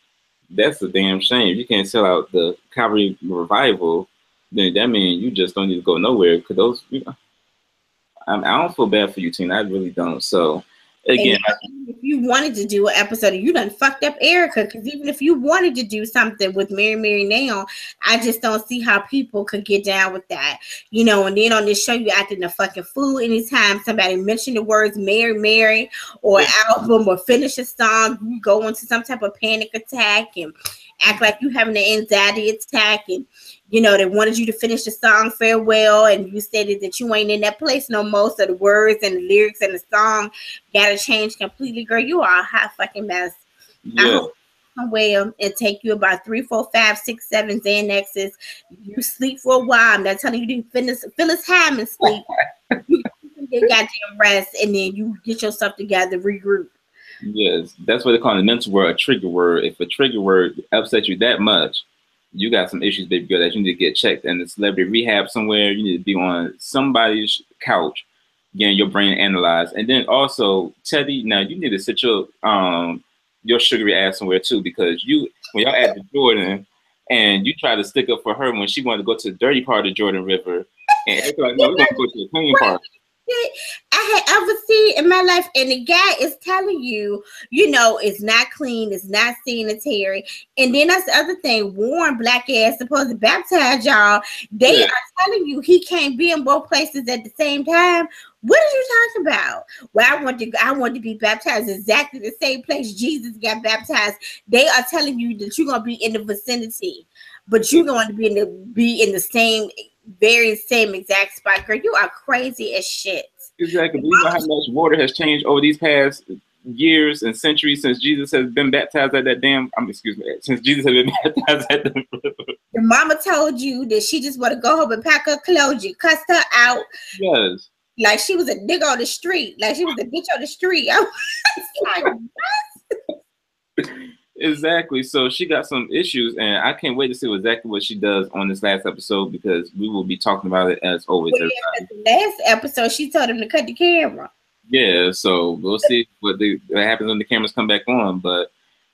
That's a damn shame. If you can't sell out the Calvary revival, then that means you just don't need to go nowhere. Because those, you know, I don't feel bad for you, Tina. I really don't. So, again, if you wanted to do an episode, you done fucked up Erica. Because even if you wanted to do something with Mary now, I just don't see how people could get down with that. You know, and then on this show, you acting a fucking fool anytime somebody mentioned the words Mary or album or finish a song. You go into some type of panic attack and act like you having an anxiety attack, and you know they wanted you to finish the song farewell, and you stated that you ain't in that place no more. So the words and the lyrics and the song gotta change completely, girl. You are a hot fucking mess. Yeah. I hope well and take you about 3, 4, 5, 6, 7 Xanaxes. You sleep for a while. I'm not telling you to Phyllis Hammond sleep. You get goddamn rest, and then you get yourself together, regroup. Yes, that's what they call in the mental word a trigger word. If a trigger word upsets you that much, you got some issues, baby girl, that you need to get checked. And the celebrity rehab somewhere, you need to be on somebody's couch, getting your brain analyzed. And then also, Teddy, now you need to sit your sugary ass somewhere too, because when y'all at the Jordan and you try to stick up for her when she wanted to go to the dirty part of the Jordan River, and it's like, no, we're gonna go to the clean part. I had ever seen in my life, and the guy is telling you, you know, it's not clean, it's not sanitary. And then that's the other thing, Warren black ass supposed to baptize y'all. They are telling you he can't be in both places at the same time. What are you talking about? Well, I want to be baptized exactly the same place Jesus got baptized. They are telling you that you're gonna be in the vicinity, but you're going to be in the same exact spot. Girl, you are crazy as shit. Exactly. Do you know how much water has changed over these past years and centuries since Jesus has been baptized at that since Jesus has been baptized at the river? Your mama told you that she just want to go home and pack her clothes. You cussed her out. Yes. Like she was a nigga on the street. Like she was a bitch on the street. I was like, what? Exactly. So she got some issues, and I can't wait to see exactly what she does on this last episode, because we will be talking about it as always. Well, the last episode, she told him to cut the camera. Yeah, so we'll see what happens when the cameras come back on. But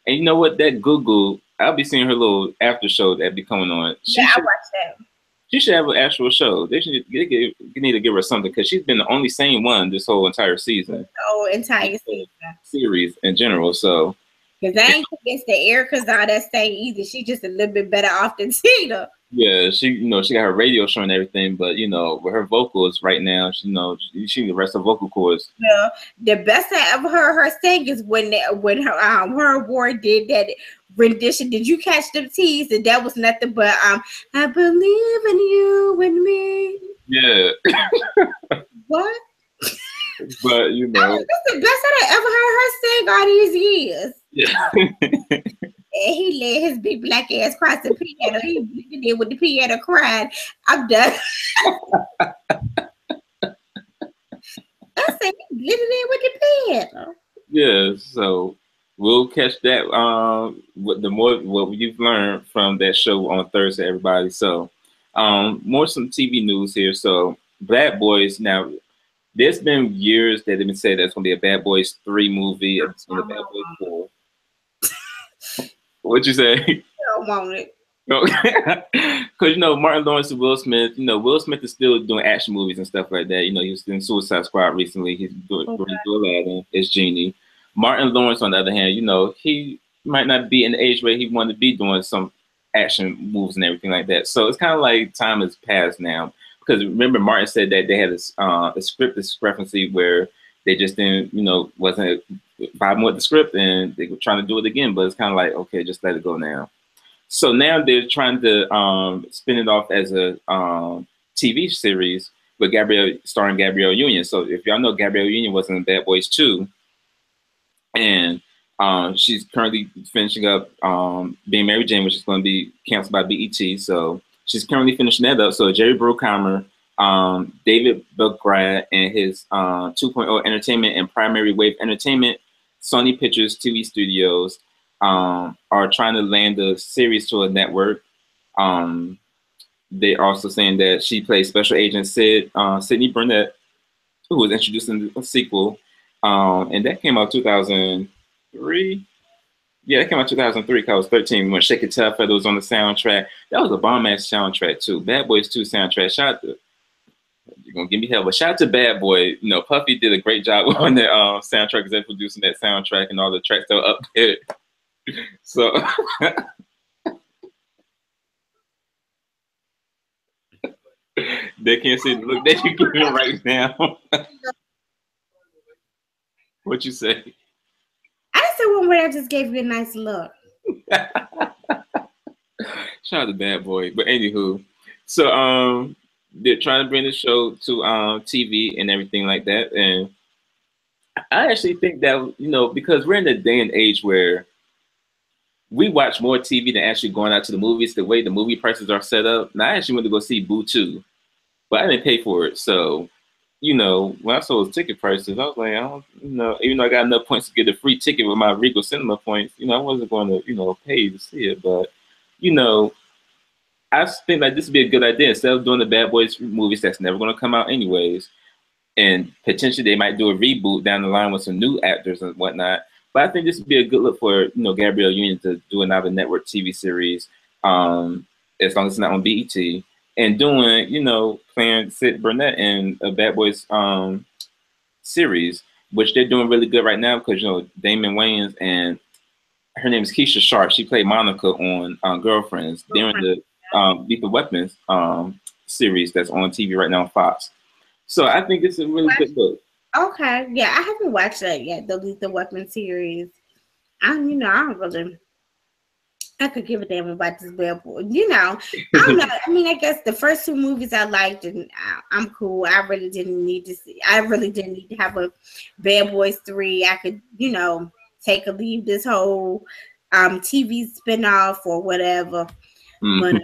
and you know what? That Google, I'll be seeing her little after show that be coming on. I watch that. She should have an actual show. They need to give her something because she's been the only sane one this whole entire season. Oh, entire season. Series in general. So. Because I ain't against the Erica's all that staying either. She's just a little bit better off than Tina. Yeah, she got her radio show and everything, but with her vocals right now, she the rest of vocal cords. Yeah, the best I ever heard her sing is when her award did that rendition. Did you catch them teas? And that was nothing but I believe in you and me. Yeah. What? But that's the best I ever heard her sing all these years. Yeah. And he let his big black ass cross the piano. He bleeding there with the piano crying. I'm done. I said he bleeding there with the piano. Yeah, so we'll catch that. What you've learned from that show on Thursday, everybody. So, more some TV news here. So, Bad Boys. Now, there's been years that they've been saying there's gonna be a Bad Boys 3 movie and a Bad Boys 4. What'd you say? I don't want it. Because Martin Lawrence and Will Smith. Will Smith is still doing action movies and stuff like that. He was in Suicide Squad recently. He's doing Aladdin as Genie. Martin Lawrence, on the other hand, he might not be in the age where he wanted to be doing some action moves and everything like that. So it's kind of like time has passed now. Because remember, Martin said that they had a script discrepancy where they just didn't, wasn't vibing with the script, and they were trying to do it again. But it's kind of like, okay, just let it go now. So now they're trying to spin it off as a TV series with starring Gabrielle Union. So if y'all know, Gabrielle Union was in Bad Boys 2, and she's currently finishing up Being Mary Jane, which is going to be canceled by BET. So she's currently finishing that up. So Jerry Bruckheimer, David Buckgrad, and his 2.0 Entertainment and Primary Wave Entertainment, Sony Pictures TV Studios, are trying to land the series to a network. They're also saying that she plays Special Agent Sydney Burnett, who was introduced in the sequel, and that came out 2003. Yeah, that came out 2003 because I was 13 when Shake It Tough was on the soundtrack. That was a bomb-ass soundtrack, too. Bad Boys 2 soundtrack. Shout out to, you're going to give me hell, but shout out to Bad Boy. Puffy did a great job on that soundtrack because they're producing that soundtrack and all the tracks that were up there. So, they can't see the look that you're giving right now. What you say? I said one where I just gave you a nice look. Shout out to Bad Boy. But anywho, so they're trying to bring the show to TV and everything like that. And I actually think that, because we're in a day and age where we watch more TV than actually going out to the movies, the way the movie prices are set up. And I actually went to go see Boo 2, but I didn't pay for it. So, when I saw those ticket prices, I was like, I don't, even though I got enough points to get a free ticket with my Regal Cinema points, I wasn't going to, pay to see it. But, I think like this would be a good idea. Instead of doing the Bad Boys movies that's never going to come out anyways, and potentially they might do a reboot down the line with some new actors and whatnot. But I think this would be a good look for, Gabrielle Union to do another network TV series, as long as it's not on BET. And doing, playing Sid Burnett in a Bad Boys series, which they're doing really good right now because, Damon Wayans and her name is Keisha Sharp. She played Monica on Girlfriends. They're in the Lethal Weapons series that's on TV right now on Fox. So I think it's a really good look. Okay. Yeah, I haven't watched that yet, the Lethal Weapon series. I don't really... I could give a damn about this Bad Boy. I don't know. I mean, I guess the first 2 movies I liked, and I'm cool. I really didn't need to have a Bad Boys 3. I could, take or leave this whole TV spinoff or whatever. But,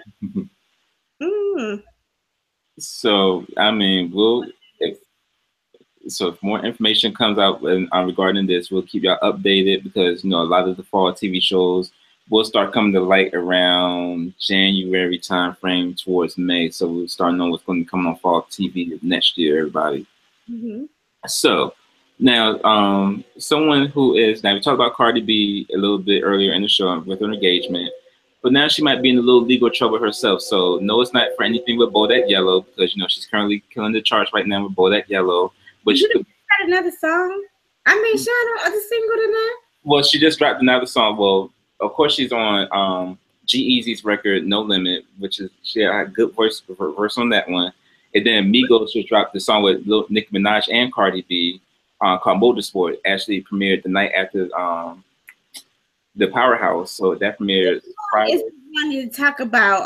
So, I mean, if more information comes out regarding this, we'll keep y'all updated because, a lot of the fall TV shows will start coming to light around January time frame towards May. So we'll start knowing what's going to come on fall TV next year, everybody. Mm-hmm. So now, someone who is, now we talked about Cardi B a little bit earlier in the show with her engagement, But now she might be in a little legal trouble herself. So no, it's not for anything with Bodak Yellow, because you know she's currently killing the charts right now with Bodak Yellow. But you got another song? I mean, Shauna, other single than that? Well, she just dropped another song. Well, of course she's on G-Eazy's record No Limit, which is she had a good verse on that one. And then Migos just dropped the song with Nicki Minaj and Cardi B called Motorsport. Actually premiered the night after the Powerhouse. So that premiered Friday. It's funny to talk about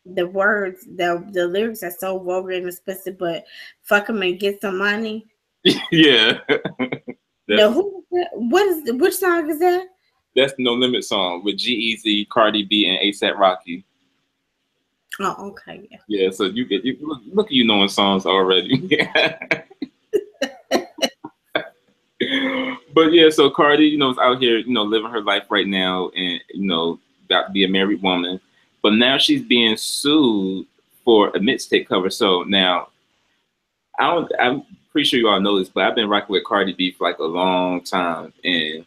the words, the lyrics are so vulgar and explicit, but fuck them and get some money. Yeah. Which song is that? That's the No Limit song with G-Eazy, Cardi B, and A$AP Rocky. Oh, okay, yeah. Yeah, so you look at you knowing songs already. But yeah, so Cardi, you know, is out here, you know, living her life right now, and you know, about to be a married woman. But now she's being sued for a mixtape cover. So now, I'm pretty sure you all know this, but I've been rocking with Cardi B for like a long time. And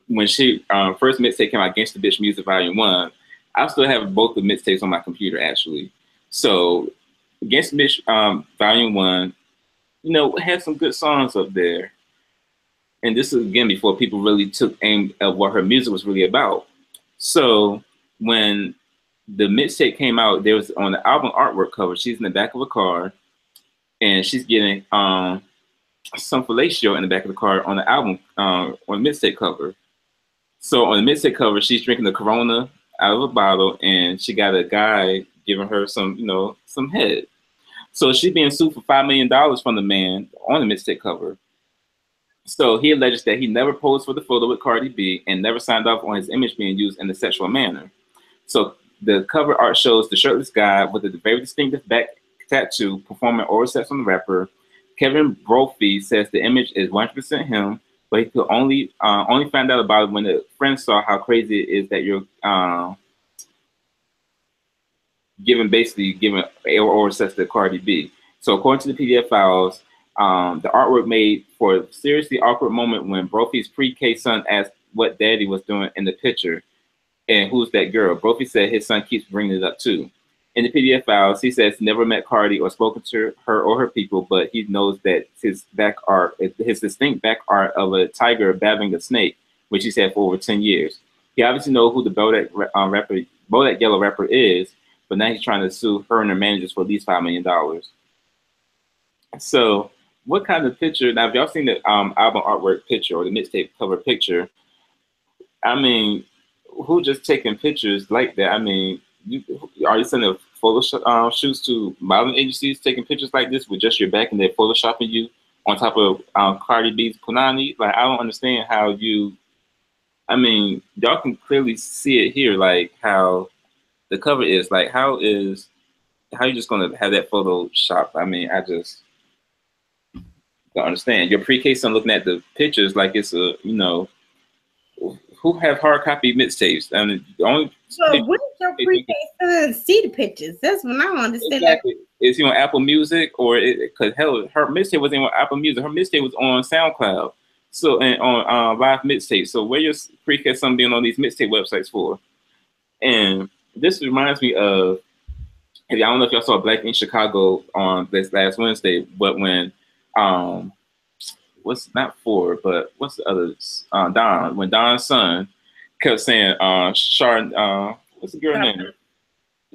when she first mixtape came out, Against the Bitch Music Volume 1, I still have both the mixtapes on my computer actually. So Against the Bitch Volume 1, you know, had some good songs up there. And this is again before people really took aim at what her music was really about. So when the mixtape came out, there was on the album artwork cover, she's in the back of a car and she's getting some fellatio in the back of the car on the album, on the mixtape cover. So on the mixtape cover, she's drinking the Corona out of a bottle and she got a guy giving her some, you know, some head. So she's being sued for $5 million from the man on the mixtape cover. So he alleges that he never posed for the photo with Cardi B and never signed off on his image being used in a sexual manner. So the cover art shows the shirtless guy with a very distinctive back tattoo performing oral sex on the rapper. Kevin Brophy says the image is 100% him, but he could only find out about it when a friend saw how crazy it is that you're giving oral sex to Cardi B. So according to the PDF files, the artwork made for a seriously awkward moment when Brophy's pre-K son asked what daddy was doing in the picture and who's that girl. Brophy said his son keeps bringing it up too. In the PDF files, he says he never met Cardi or spoken to her or her people, but he knows that his distinct back art of a tiger battling a snake, which he's had for over 10 years. He obviously knows who the Bodak Yellow rapper is, but now he's trying to sue her and her managers for at least $5 million. So what kind of picture, now if y'all seen the album artwork picture or the mixtape cover picture, I mean, who just taking pictures like that? I mean, are you sending photo shoots to modeling agencies taking pictures like this with just your back and they're photoshopping you on top of Cardi B's Punani? Like, I don't understand how you, I mean, y'all can clearly see it here, like how the cover is. Like, how you just gonna have that Photoshop? I mean, I just don't understand. Your pre-K son looking at the pictures like it's a, you know, who have hard copy mixtapes? I mean, the only. So when did your pre-K son see the pictures? That's when I don't understand. Exactly. Is he on Apple Music or because hell, her mixtape wasn't on Apple Music. Her mixtape was on SoundCloud. So and on Live Mixtape. So where your pre-K son being on these mixtape websites for? And this reminds me of. I don't know if y'all saw Black in Chicago on this last Wednesday, but when what's the other when Don's son kept saying what's the girl name?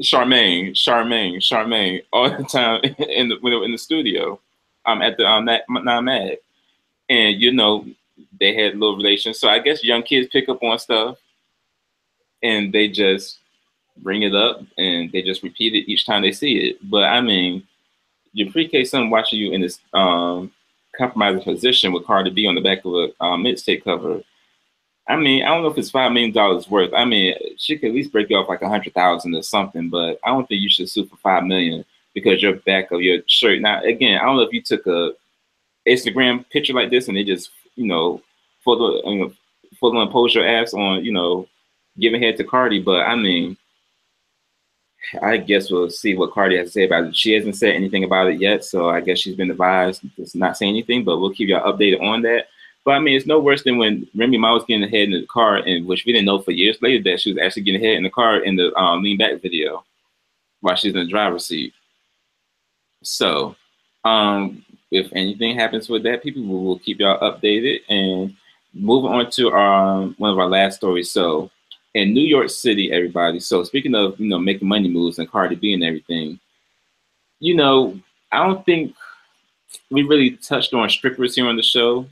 Charmaine all the time when they were in the studio at the Mad, and you know they had little relations. So I guess young kids pick up on stuff and they just bring it up and they just repeat it each time they see it. But I mean, your pre-K son watching you in this compromising position with Cardi B on the back of a mixtape cover. I mean, I don't know if it's $5 million worth. I mean, she could at least break you off like 100,000 or something, but I don't think you should sue for $5 million because your back of your shirt. Now, again, I don't know if you took a Instagram picture like this and they just, you know, photo and post your ass on, you know, giving head to Cardi, but I mean, I guess we'll see what Cardi has to say about it. She hasn't said anything about it yet, so I guess she's been advised to not say anything, but we'll keep y'all updated on that. But I mean, it's no worse than when Remy Ma was getting ahead in the car, and which we didn't know for years later that she was actually getting ahead in the car in the lean back video while she's in the driver's seat. So, if anything happens with that, people will keep y'all updated. And moving on to one of our last stories. So, in New York City, everybody. So, speaking of making money moves and Cardi B and everything, I don't think we really touched on strippers here on the show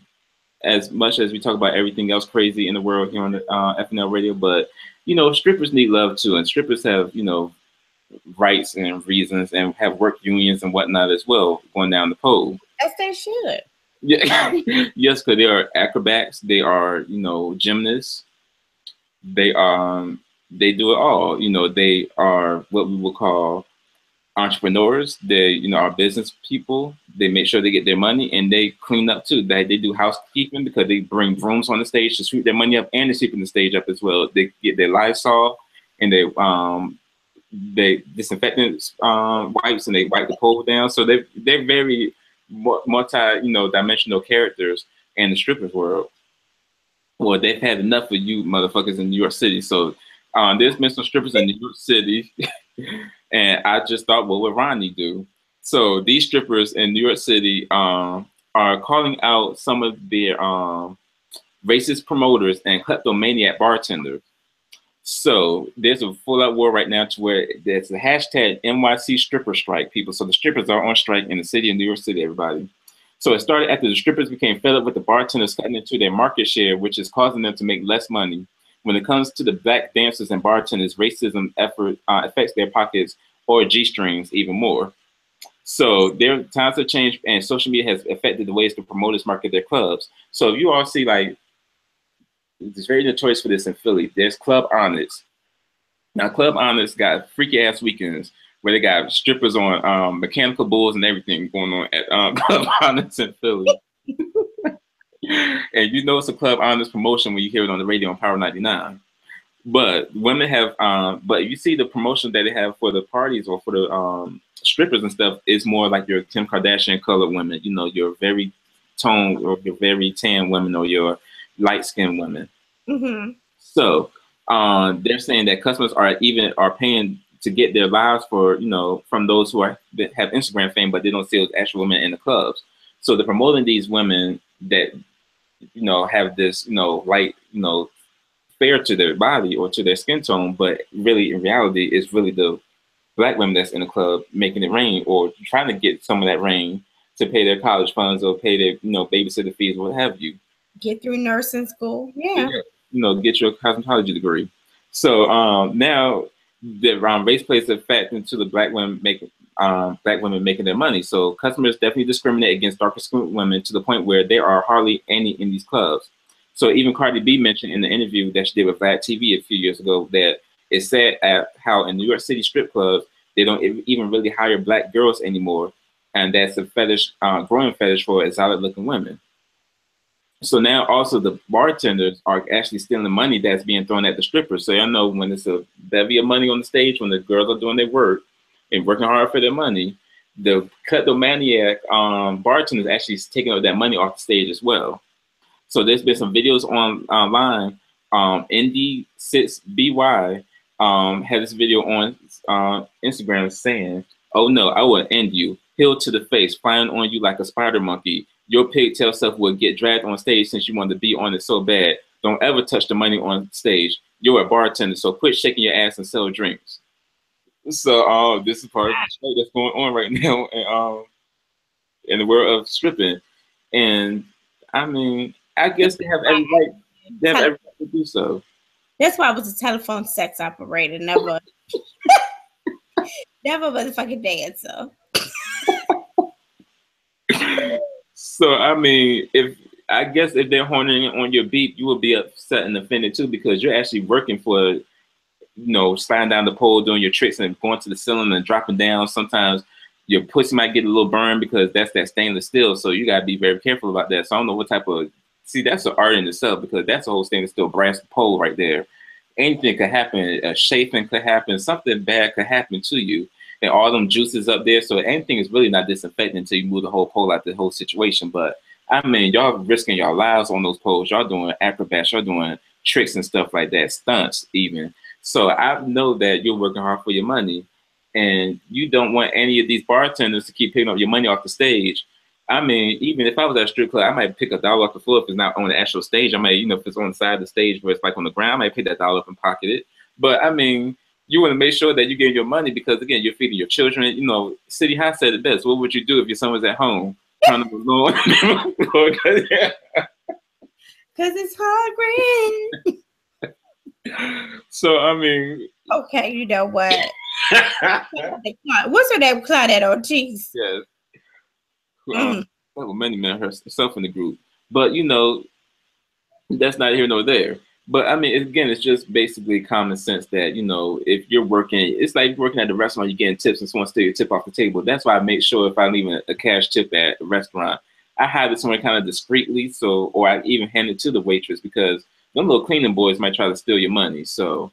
as much as we talk about everything else crazy in the world here on the FNL radio. But strippers need love too, and strippers have rights and reasons and have work unions and whatnot as well going down the pole. As they should. Yeah, yes, because they are acrobats, they are gymnasts, they do it all. They are what we would call entrepreneurs. They are business people. They make sure they get their money, and they clean up too. They do housekeeping because they bring brooms on the stage to sweep their money up, and they're sweeping the stage up as well. They get their Lysol and they disinfectant wipes, and they wipe the pole down. So they're very multi-dimensional characters in the strippers world. Well, they've had enough of you motherfuckers in New York City. So there's been some strippers in New York City, and I just thought, what would Ronnie do? So these strippers in New York City are calling out some of their racist promoters and kleptomaniac bartenders. So there's a full-out war right now to where there's a hashtag NYC stripper strike, people. So the strippers are on strike in the city of New York City, everybody. So it started after the strippers became fed up with the bartenders cutting into their market share, which is causing them to make less money. When it comes to the black dancers and bartenders, racism affects their pockets or G-strings even more. So their times have changed, and social media has affected the ways the promoters market their clubs. So if you all see, like, it's very notorious for this in Philly. There's Club Onyx. Now, Club Onyx got freaky ass weekends where they got strippers on mechanical bulls and everything going on at Club Onyx in Philly. And it's a Club Onyx promotion when you hear it on the radio on Power 99. But women have, but you see the promotion that they have for the parties or for the strippers and stuff is more like your Kim Kardashian colored women. Your very toned or your very tan women or your light-skinned women. Mm-hmm. So they're saying that customers are paying to get their lives for from those who have Instagram fame, but they don't see those actual women in the clubs. So they're promoting these women that have this light fair to their body or to their skin tone, but really in reality it's really the black women that's in the club making it rain or trying to get some of that rain to pay their college funds or pay their babysitter fees or what have you. Get through nursing school. Yeah. Get your cosmetology degree. So now the race plays a factor into the black women making their money. So customers definitely discriminate against darker skinned women to the point where there are hardly any in these clubs. So even Cardi B mentioned in the interview that she did with Vlad TV a few years ago that it's sad at how in New York City strip clubs they don't even really hire black girls anymore, and that's a fetish, growing fetish for exotic looking women. So now also the bartenders are actually stealing money that's being thrown at the strippers. So y'all know when it's a bevy of money on the stage, when the girls are doing their work and working hard for their money, the kleptomaniac bartenders actually taking up that money off the stage as well. So there's been some videos online. ND6BY had this video on Instagram saying, "Oh no, I will end you. Heel to the face, flying on you like a spider monkey. Your pigtail self will get dragged on stage since you want to be on it so bad. Don't ever touch the money on stage. You're a bartender, so quit shaking your ass and sell drinks." So this is part of the show that's going on right now in the world of stripping. And I mean, I guess they have every right. They have every right to do so. That's why I was a telephone sex operator, never motherfucking dancer. So I mean, if they're horning on your beat, you will be upset and offended too, because you're actually working for, sliding down the pole, doing your tricks and going to the ceiling and dropping down. Sometimes your pussy might get a little burned because that's that stainless steel. So you gotta be very careful about that. So I don't know what type of, that's an art in itself, because that's a whole stainless steel brass pole right there. Anything could happen. A chafing could happen. Something bad could happen to you. And all them juices up there. So anything is really not disinfecting until you move the whole pole out the whole situation. But I mean, y'all risking your lives on those poles. Y'all doing acrobats. Y'all doing tricks and stuff like that, stunts even. So I know that you're working hard for your money, and you don't want any of these bartenders to keep picking up your money off the stage. I mean, even if I was at a strip club, I might pick $1 off the floor if it's not on the actual stage. I might, if it's on the side of the stage where it's like on the ground, I might pick that $1 up and pocket it. But I mean, you want to make sure that you're getting your money because again, you're feeding your children. City High said it best. What would you do if your son was at home trying to go? Because it's hungry. So I mean, okay, you know what? What's her name? Claudette Ortiz. Yes. Many men herself in the group, but that's not here nor there. But I mean, again, it's just basically common sense that if you're working, it's like working at the restaurant, you're getting tips, and someone steal your tip off the table. That's why I make sure if I leave a cash tip at a restaurant, I hide it somewhere kind of discreetly, or I even hand it to the waitress because them little cleaning boys might try to steal your money. So,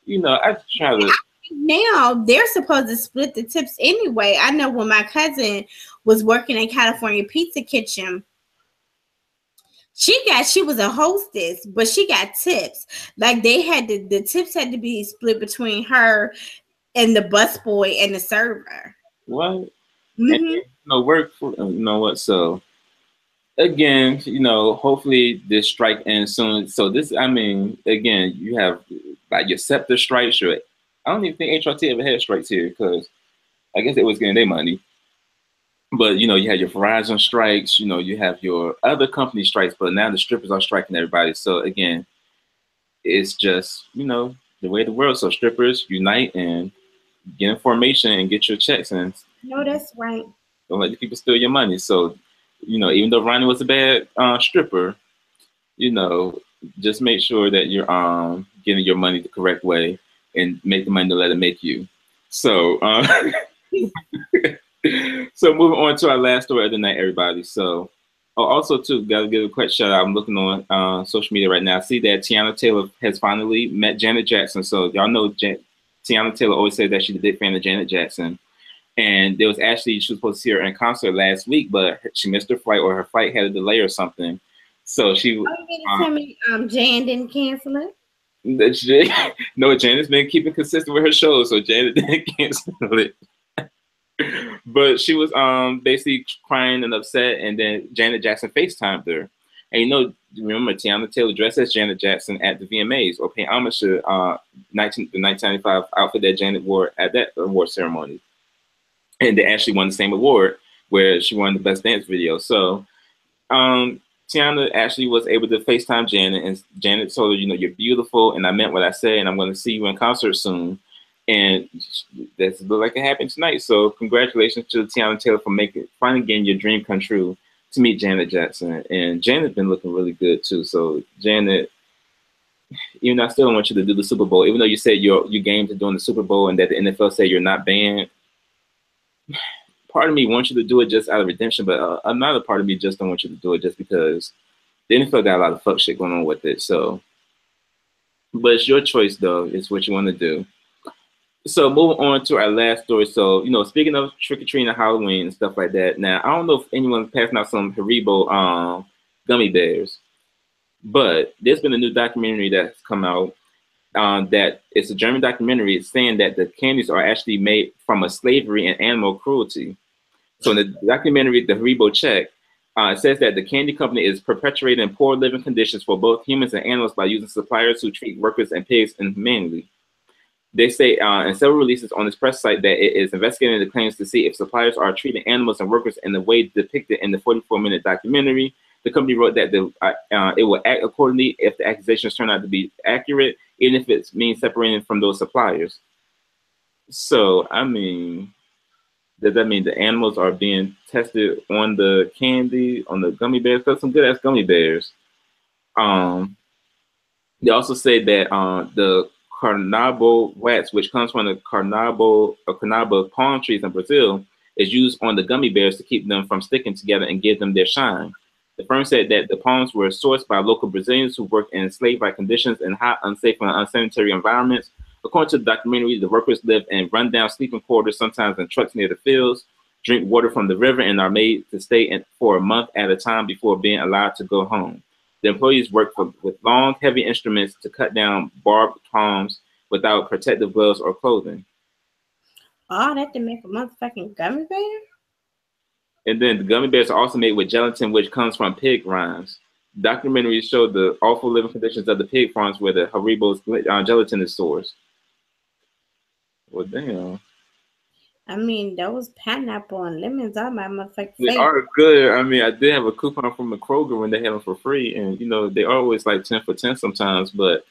I try to. Now they're supposed to split the tips anyway. I know when my cousin was working in California Pizza Kitchen, she was a hostess, but she got tips. Like they had the tips had to be split between her and the busboy and the server. What? Mm-hmm. Work for what? So again, hopefully this strike ends soon. So this, I mean, again, you have like your SEPTA strikes. I don't even think HRT ever had strikes here because I guess they was getting their money. But, you had your Verizon strikes, you have your other company strikes, but now the strippers are striking everybody. So, again, it's just, the way of the world. So strippers unite and get information and get your checks. And no, that's right. Don't let the people steal your money. So, even though Ronnie was a bad stripper, just make sure that you're getting your money the correct way. And make the money to let it make you. So, so moving on to our last story of the night, everybody. So, also too, gotta give a quick shout out. I'm looking on social media right now. I see that Tiana Taylor has finally met Janet Jackson. So y'all know Tiana Taylor always said that she's a big fan of Janet Jackson. And she was supposed to see her in concert last week, but she missed her flight, or her flight had a delay or something. So she. You mean to tell me Jan didn't cancel it? No, Janet's been keeping consistent with her shows, so Janet didn't cancel it. But she was basically crying and upset, and then Janet Jackson FaceTimed her. And remember Tiana Taylor dressed as Janet Jackson at the VMAs, or paying homage to the 1995 outfit that Janet wore at that award ceremony. And they actually won the same award where she won the Best Dance Video. So Tiana actually was able to FaceTime Janet, and Janet told her, you're beautiful, and I meant what I said, and I'm going to see you in concert soon. And that's look like it happened tonight. So congratulations to Tiana Taylor for finally getting your dream come true to meet Janet Jackson. And Janet's been looking really good too. So Janet, even though I still don't want you to do the Super Bowl, even though you said you're game to doing the Super Bowl and that the NFL said you're not banned. Part of me wants you to do it just out of redemption, but another part of me just don't want you to do it just because the NFL got a lot of fuck shit going on with it. So, but it's your choice though. It's what you want to do. So moving on to our last story. So, speaking of trick-or-treating and Halloween and stuff like that. Now, I don't know if anyone's passing out some Haribo gummy bears, but there's been a new documentary that's come out that it's a German documentary. It's saying that the candies are actually made from a slavery and animal cruelty. So in the documentary, The Haribo Check, it says that the candy company is perpetuating poor living conditions for both humans and animals by using suppliers who treat workers and pigs inhumanely. They say in several releases on its press site that it is investigating the claims to see if suppliers are treating animals and workers in the way depicted in the 44-minute documentary. The company wrote that it will act accordingly if the accusations turn out to be accurate, even if it means separating from those suppliers. So, I mean, does that mean the animals are being tested on the candy, on the gummy bears? Because some good-ass gummy bears. They also say that the carnauba wax, which comes from the carnauba palm trees in Brazil, is used on the gummy bears to keep them from sticking together and give them their shine. The firm said that the palms were sourced by local Brazilians who worked in slave-like conditions in hot, unsafe, and unsanitary environments. According to the documentary, the workers lived in rundown sleeping quarters, sometimes in trucks near the fields. drink water from the river, and are made to stay in for a month at a time before being allowed to go home. The employees work with long, heavy instruments to cut down barbed palms without protective gloves or clothing. Oh, that to make a motherfucking gummy bear? And then the gummy bears are also made with gelatin, which comes from pig rinds. Documentaries show the awful living conditions of the pig farms where the Haribo's gelatin is sourced. Well, damn. I mean, those pineapple and lemons are my motherfucking They favorite. are good. I mean, I did have a coupon from the Kroger when they had them for free, and you know they are always like 10 for 10 sometimes. But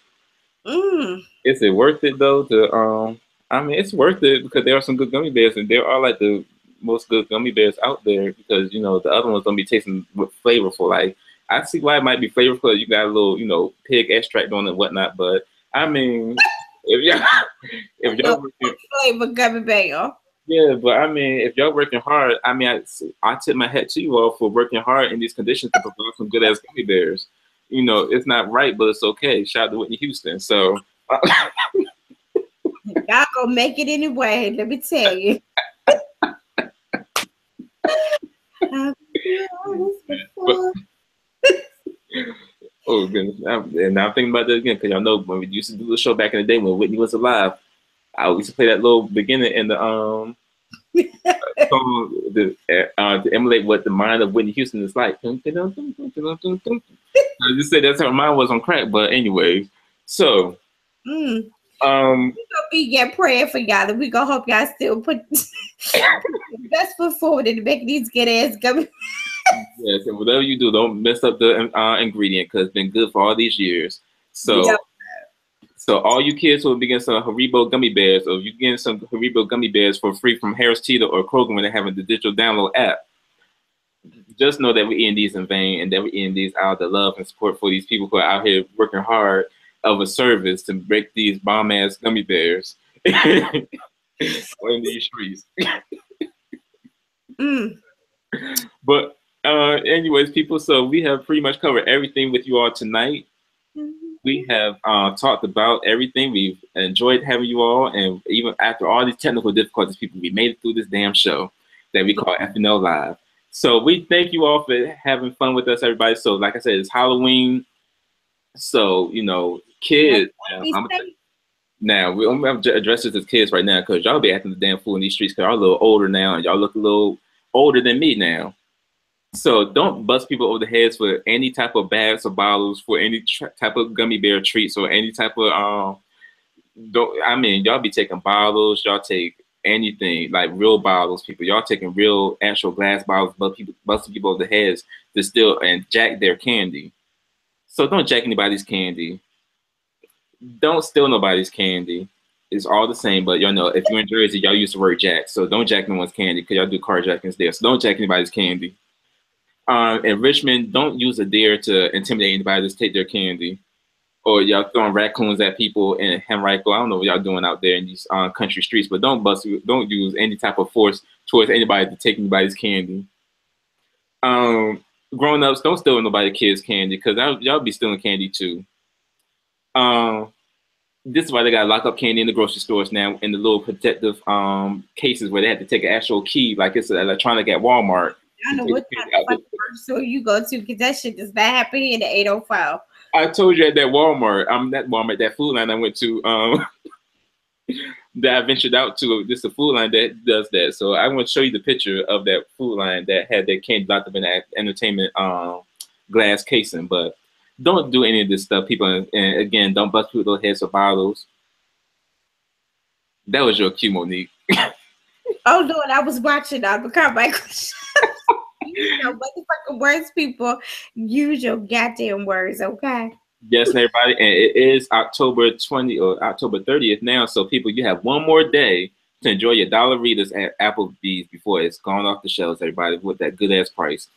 is it worth it though? I mean, it's worth it because there are some good gummy bears, and there are like the most good gummy bears out there because you know the other ones don't be tasting flavorful. Like I see why it might be flavorful. You got a little pig extract on it and whatnot, but I mean, if y'all flavor gummy bear. Yeah, but I mean, if y'all working hard, I mean, I tip my hat to you all for working hard in these conditions to provide some good ass gummy bears. You know, it's not right, but it's okay. Shout out to Whitney Houston. So y'all gonna make it anyway. Let me tell you. Oh goodness! And I'm thinking about that again because y'all know when we used to do the show back in the day when Whitney was alive. I used to play that little beginning in the song to emulate what the mind of Whitney Houston is like. I just said that's how her mind was on crack, but anyway. So we gonna be praying for y'all, and we gonna hope y'all still put the best foot forward in making these good ass gummy. Yes, and whatever you do, don't mess up the ingredient because it's been good for all these years. So. Yep. So all you kids who will be getting some Haribo gummy bears, or if you're getting some Haribo gummy bears for free from Harris Teeter or Kroger when they're having the digital download app, just know that we're eating these in vain and that we're eating these out of the love and support for these people who are out here working hard of a service to break these bomb-ass gummy bears in these streets. But anyways, people, so we have pretty much covered everything with you all tonight. We have talked about everything. We've enjoyed having you all, and even after all these technical difficulties, people, we made it through this damn show that we call FNL Live. So we thank you all for having fun with us, everybody. So like I said, it's Halloween. So, you know, kids. I'm going to address this as kids right now because y'all be acting the damn fool in these streets because y'all a little older now, and y'all look a little older than me now. So don't bust people over the heads for any type of bags or bottles for any type of gummy bear treats or any type of y'all be taking bottles, y'all take anything like real bottles, people. Y'all taking real actual glass bottles, busting people over the heads to steal and jack their candy. So don't jack anybody's candy. Don't steal nobody's candy. It's all the same, but y'all know if you're in Jersey, y'all used to work jack. So don't jack no one's candy because y'all do carjackings there. So don't jack anybody's candy. In Richmond, don't use a dare to intimidate anybody to take their candy, or y'all throwing raccoons at people in Henrico. I don't know what y'all doing out there in these country streets, but don't use any type of force towards anybody to take anybody's candy. Grown ups, don't steal nobody's kids' candy because y'all be stealing candy too. This is why they got to lock up candy in the grocery stores now in the little protective cases where they have to take an actual key, like it's electronic at Walmart. I know what type of store you go to because that shit does not happen in the 805. I told you at that Walmart, that food line I went to, that I ventured out to. This is a food line that does that. So I want to show you the picture of that food line that had that candy locked up in that entertainment glass casing. But don't do any of this stuff, people. And again, don't bust people's heads with bottles. That was your cue, Monique. Oh, Lord, I was watching the Carmichael show. You know, motherfucking words, people. Use your goddamn words, okay? Yes, everybody. And it is October 20 or October 30th now. So, people, you have one more day to enjoy your Dollaritas at Applebee's before it's gone off the shelves, everybody, with that good-ass price.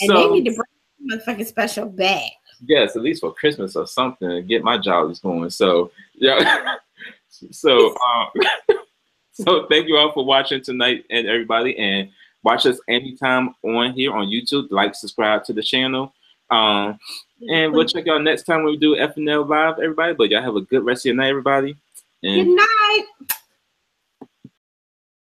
And they need to bring a motherfucking special bag. Yes, at least for Christmas or something, and get my jollies going. So, yeah. So thank you all for watching tonight, and everybody. And watch us anytime on here on YouTube. Like, subscribe to the channel. And we'll check y'all next time when we do FNL Live, everybody. But y'all have a good rest of your night, everybody. And good night.